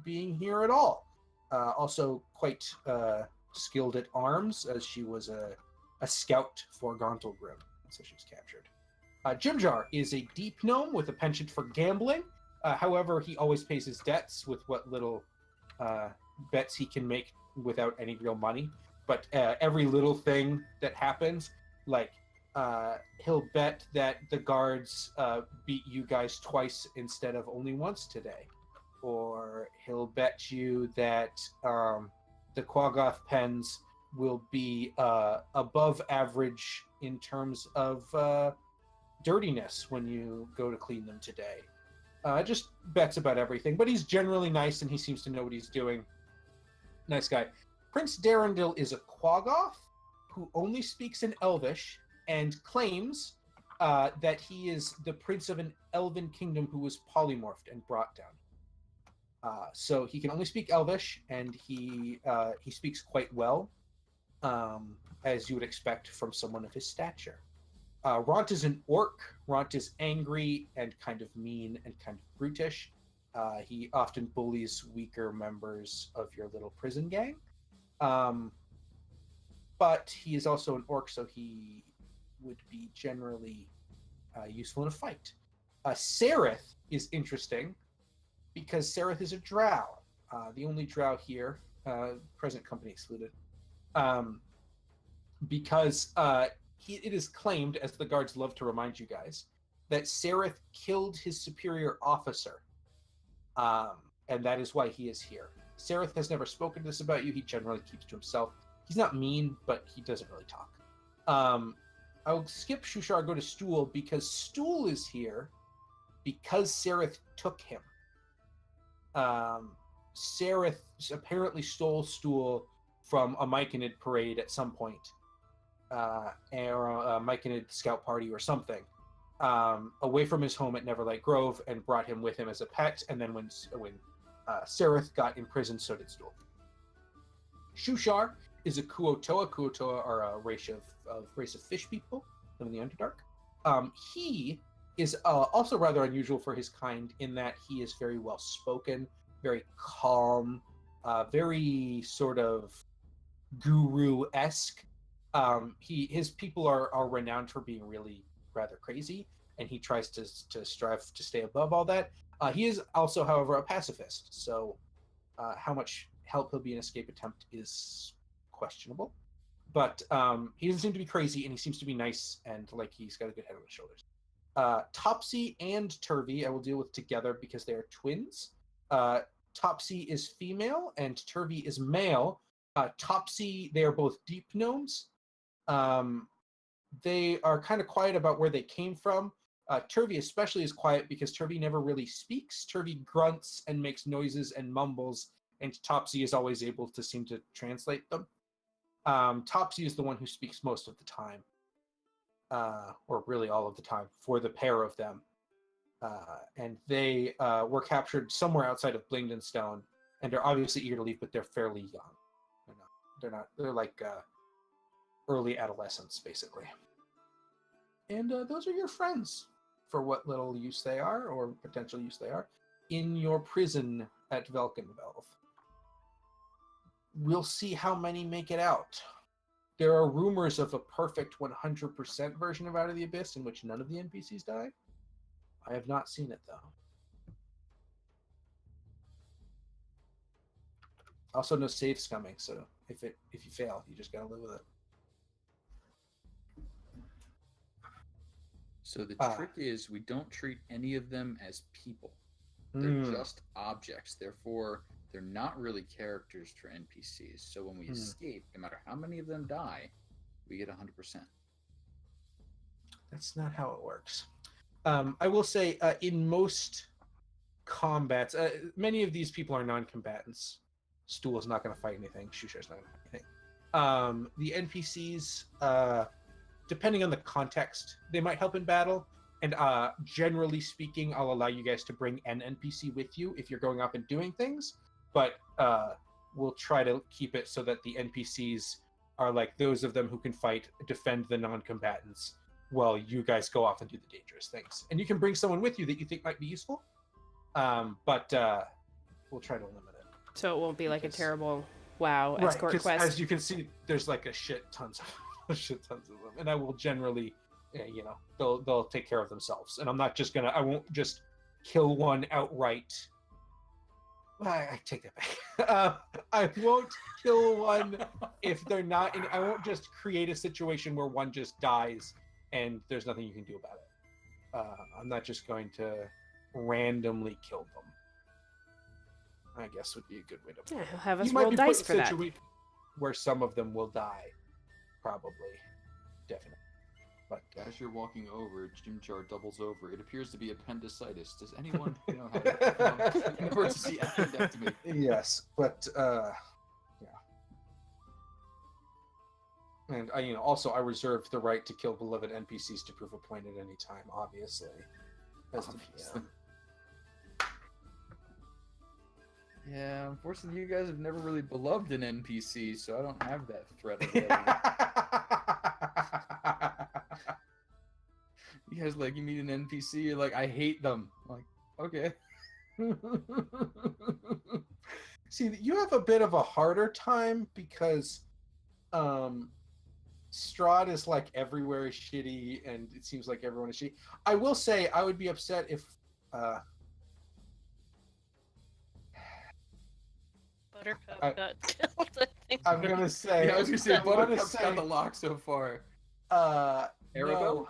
being here at all. Also quite skilled at arms, as she was a scout for Gauntlgrim, so she was captured. Jimjar is a deep gnome with a penchant for gambling. However, he always pays his debts with what little bets he can make without any real money. But every little thing that happens, like he'll bet that the guards beat you guys twice instead of only once today. Or he'll bet you that the Quaggoth pens will be above average in terms of dirtiness when you go to clean them today. Just bets about everything, but he's generally nice and he seems to know what he's doing. Nice guy. Prince Darendil is a Quaggoth who only speaks in Elvish and claims that he is the prince of an elven kingdom who was polymorphed and brought down. So he can only speak Elvish, and he speaks quite well, as you would expect from someone of his stature. Ront is an orc. Ront is angry and kind of mean and kind of brutish. He often bullies weaker members of your little prison gang. But he is also an orc, so he would be generally useful in a fight. Sereth is interesting because Sereth is a drow. The only drow here, present company excluded. Because it is claimed, as the guards love to remind you guys, that Sereth killed his superior officer. And that is why he is here. Sereth has never spoken to this about you. He generally keeps to himself. He's not mean, but he doesn't really talk. I will skip Shushar, go to Stool, because Stool is here because Sereth took him. Sereth apparently stole Stool from a Myconid parade at some point, or a Myconid scout party or something, away from his home at Neverlight Grove, and brought him with him as a pet. And then when Sereth got imprisoned, so did Stool. Shushar is a Kuotoa. Kuotoa are a race of fish people in the Underdark. He is also rather unusual for his kind in that he is very well spoken, very calm, very sort of guru-esque. His people are renowned for being really rather crazy, and he tries to strive to stay above all that. He is also, however, a pacifist, so how much help he'll be in escape attempt is questionable. But he doesn't seem to be crazy, and he seems to be nice, and like he's got a good head on his shoulders. Topsy and Turvy I will deal with together because they are twins. Topsy is female, and Turvy is male. Topsy, they are both deep gnomes. They are kind of quiet about where they came from. Turvy especially is quiet because Turvy never really speaks. Turvy grunts and makes noises and mumbles, and Topsy is always able to seem to translate them. Topsy is the one who speaks most of the time, or really all of the time, for the pair of them. And they were captured somewhere outside of Blingdenstone, and they're obviously eager to leave, but they're fairly young. They're like early adolescents, basically. And those are your friends, for what little use they are, or potential use they are, in your prison at Velkenvelv. We'll see how many make it out. There are rumors of a perfect 100% version of Out of the Abyss in which none of the NPCs die. I have not seen it, though. Also, no saves coming, so if you fail, you just gotta live with it. So the trick is we don't treat any of them as people. They're just objects. Therefore, they're not really characters for NPCs. So when we escape, no matter how many of them die, we get 100%. That's not how it works. I will say, in most combats, many of these people are non-combatants. Stool is not going to fight anything. Shushar's not going to fight anything. The NPCs, depending on the context, they might help in battle. And generally speaking, I'll allow you guys to bring an NPC with you if you're going up and doing things. But we'll try to keep it so that the NPCs are like those of them who can fight, defend the non-combatants, while you guys go off and do the dangerous things. And you can bring someone with you that you think might be useful. But we'll try to limit it. So it won't be like a terrible WoW escort quest. As you can see, there's like a shit tons of them, and I will generally, they'll take care of themselves. And I won't just kill one outright. I take that back. I won't kill one if they're not. I won't just create a situation where one just dies and there's nothing you can do about it. I'm not just going to randomly kill them. I guess would be a good way to. Yeah, he'll have us roll dice for that. Where some of them will die, probably, definitely. But as you're walking over, Jimjar doubles over. It appears to be appendicitis. Does anyone know how to perform an emergency appendectomy? Yes, but yeah. And also I reserve the right to kill beloved NPCs to prove a point at any time. Obviously, as the PM. Yeah, unfortunately, you guys have never really beloved an NPC, so I don't have that threat. You guys you meet an NPC, you're like, I hate them. I'm like, okay. See, you have a bit of a harder time because Strahd is everywhere is shitty, and it seems like everyone is shitty. I will say I would be upset if Buttercup got killed, I think. I'm gonna say. Yeah, I was gonna say Buttercup's got the lock so far. No,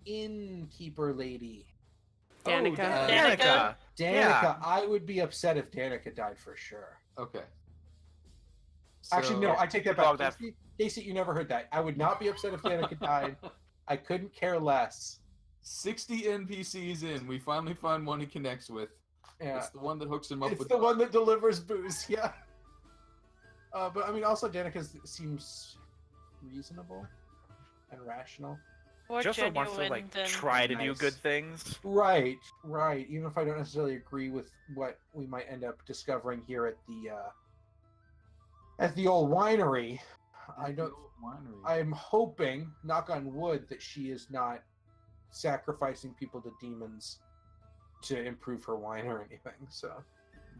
innkeeper lady. Danica. Danica. Yeah. I would be upset if Danica died for sure. Okay. Actually, no, I take that back. Oh, Casey, you never heard that. I would not be upset if Danica died. I couldn't care less. 60 NPCs in, we finally find one he connects with. Yeah. It's the one that hooks him up with. It's the one that delivers booze, yeah. But I mean, also Danica seems reasonable and rational. More Just genuine wants to than... try to do Nice. good things. Right. Even if I don't necessarily agree with what we might end up discovering here at the old winery, I'm hoping, knock on wood, that she is not sacrificing people to demons to improve her wine or anything. So,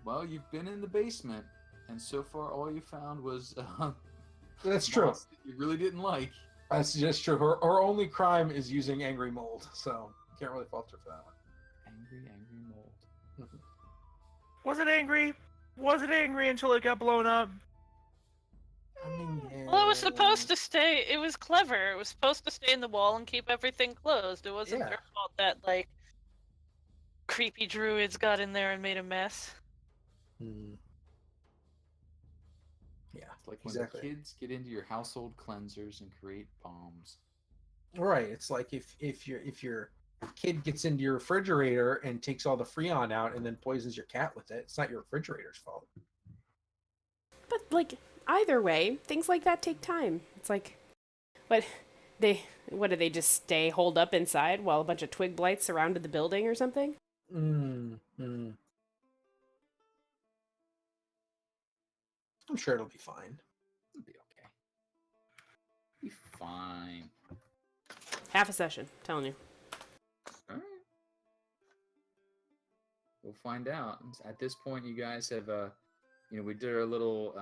well, you've been in the basement, and so far all you found was That's true. boss that you really didn't like. That's just true. Her only crime is using angry mold, so can't really fault her for that one. Angry mold. Was it angry? Was it angry until it got blown up? I mean, yeah. Well, it was supposed to stay. It was clever. It was supposed to stay in the wall and keep everything closed. It wasn't Yeah. their fault that like creepy druids got in there and made a mess. Hmm. Yeah, It's like when exactly. the kids get into your household cleansers and create bombs. Right. It's like if your kid gets into your refrigerator and takes all the freon out and then poisons your cat with it, it's not your refrigerator's fault. But like either way, things like that take time. It's like, what do they just stay holed up inside while a bunch of twig blights surrounded the building or something? I'm sure it'll be fine. It'll be okay. Be fine. Half a session, telling you. All right. We'll find out. At this point, you guys have, we did our little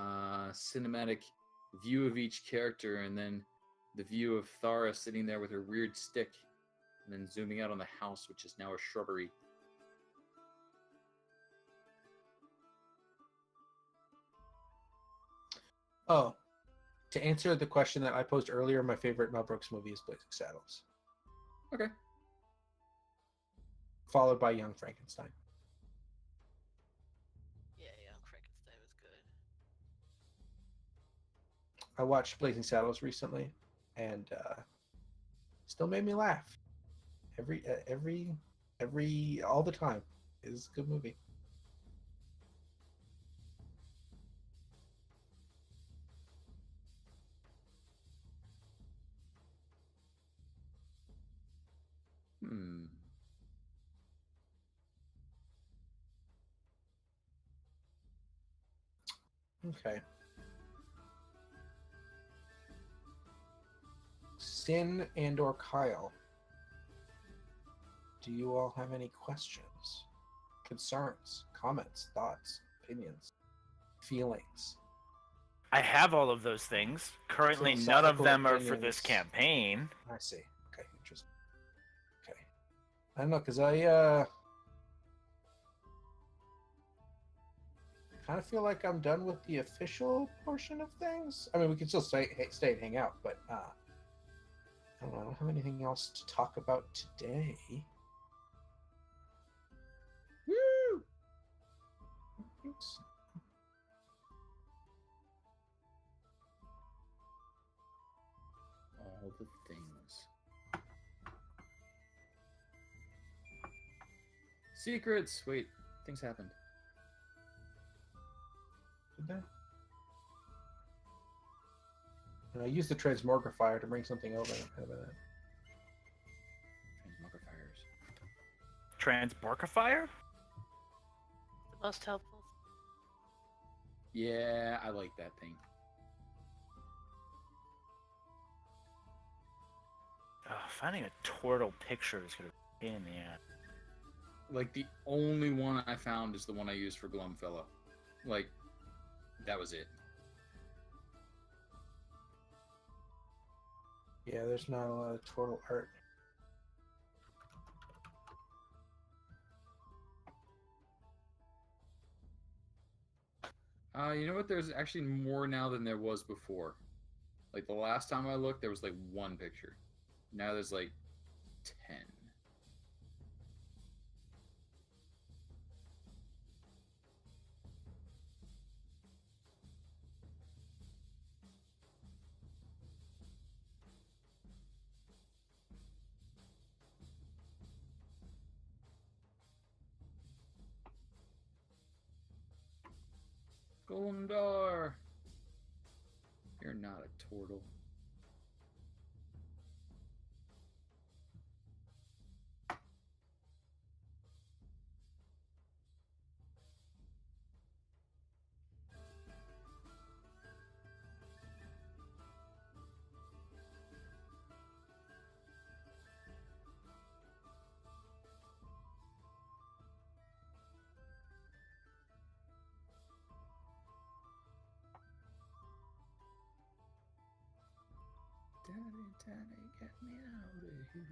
cinematic view of each character, and then the view of Thara sitting there with her weird stick, and then zooming out on the house, which is now a shrubbery. Oh, to answer the question that I posed earlier, my favorite Mel Brooks movie is Blazing Saddles. Okay. Followed by Young Frankenstein. Yeah, Frankenstein was good. I watched Blazing Saddles recently, and still made me laugh. All the time. It's a good movie. Okay. Sin and/or Kyle, do you all have any questions, concerns, comments, thoughts, opinions, feelings? I have all of those things. Currently, none of Philosophical them are for this opinions. campaign. I see. Okay, interesting. Okay. I don't know, because I kind of feel like I'm done with the official portion of things. I mean, we can still stay and hang out, but I don't know. I don't have anything else to talk about today. Woo! Thanks. All the things. Secrets! Wait, things happened. Did they? And I used the transmogrifier to bring something over. How about that? Transmogrifiers. Transborkifier? The most helpful. Yeah, I like that thing. Oh, finding a turtle picture is gonna be in the ass. Like, the only one I found is the one I used for Glumfellow. Like, that was it. Yeah, there's not a lot of turtle art. You know what? There's actually more now than there was before. Like, the last time I looked, there was like one picture. Now there's like 10. Gondar! You're not a turtle. get me out of here.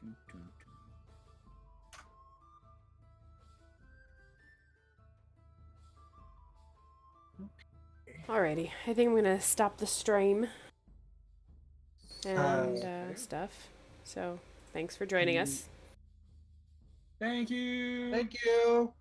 Dun, dun, Alrighty, I think I'm gonna stop the stream and Okay. stuff. So, thanks for joining us. Thank you. Thank you.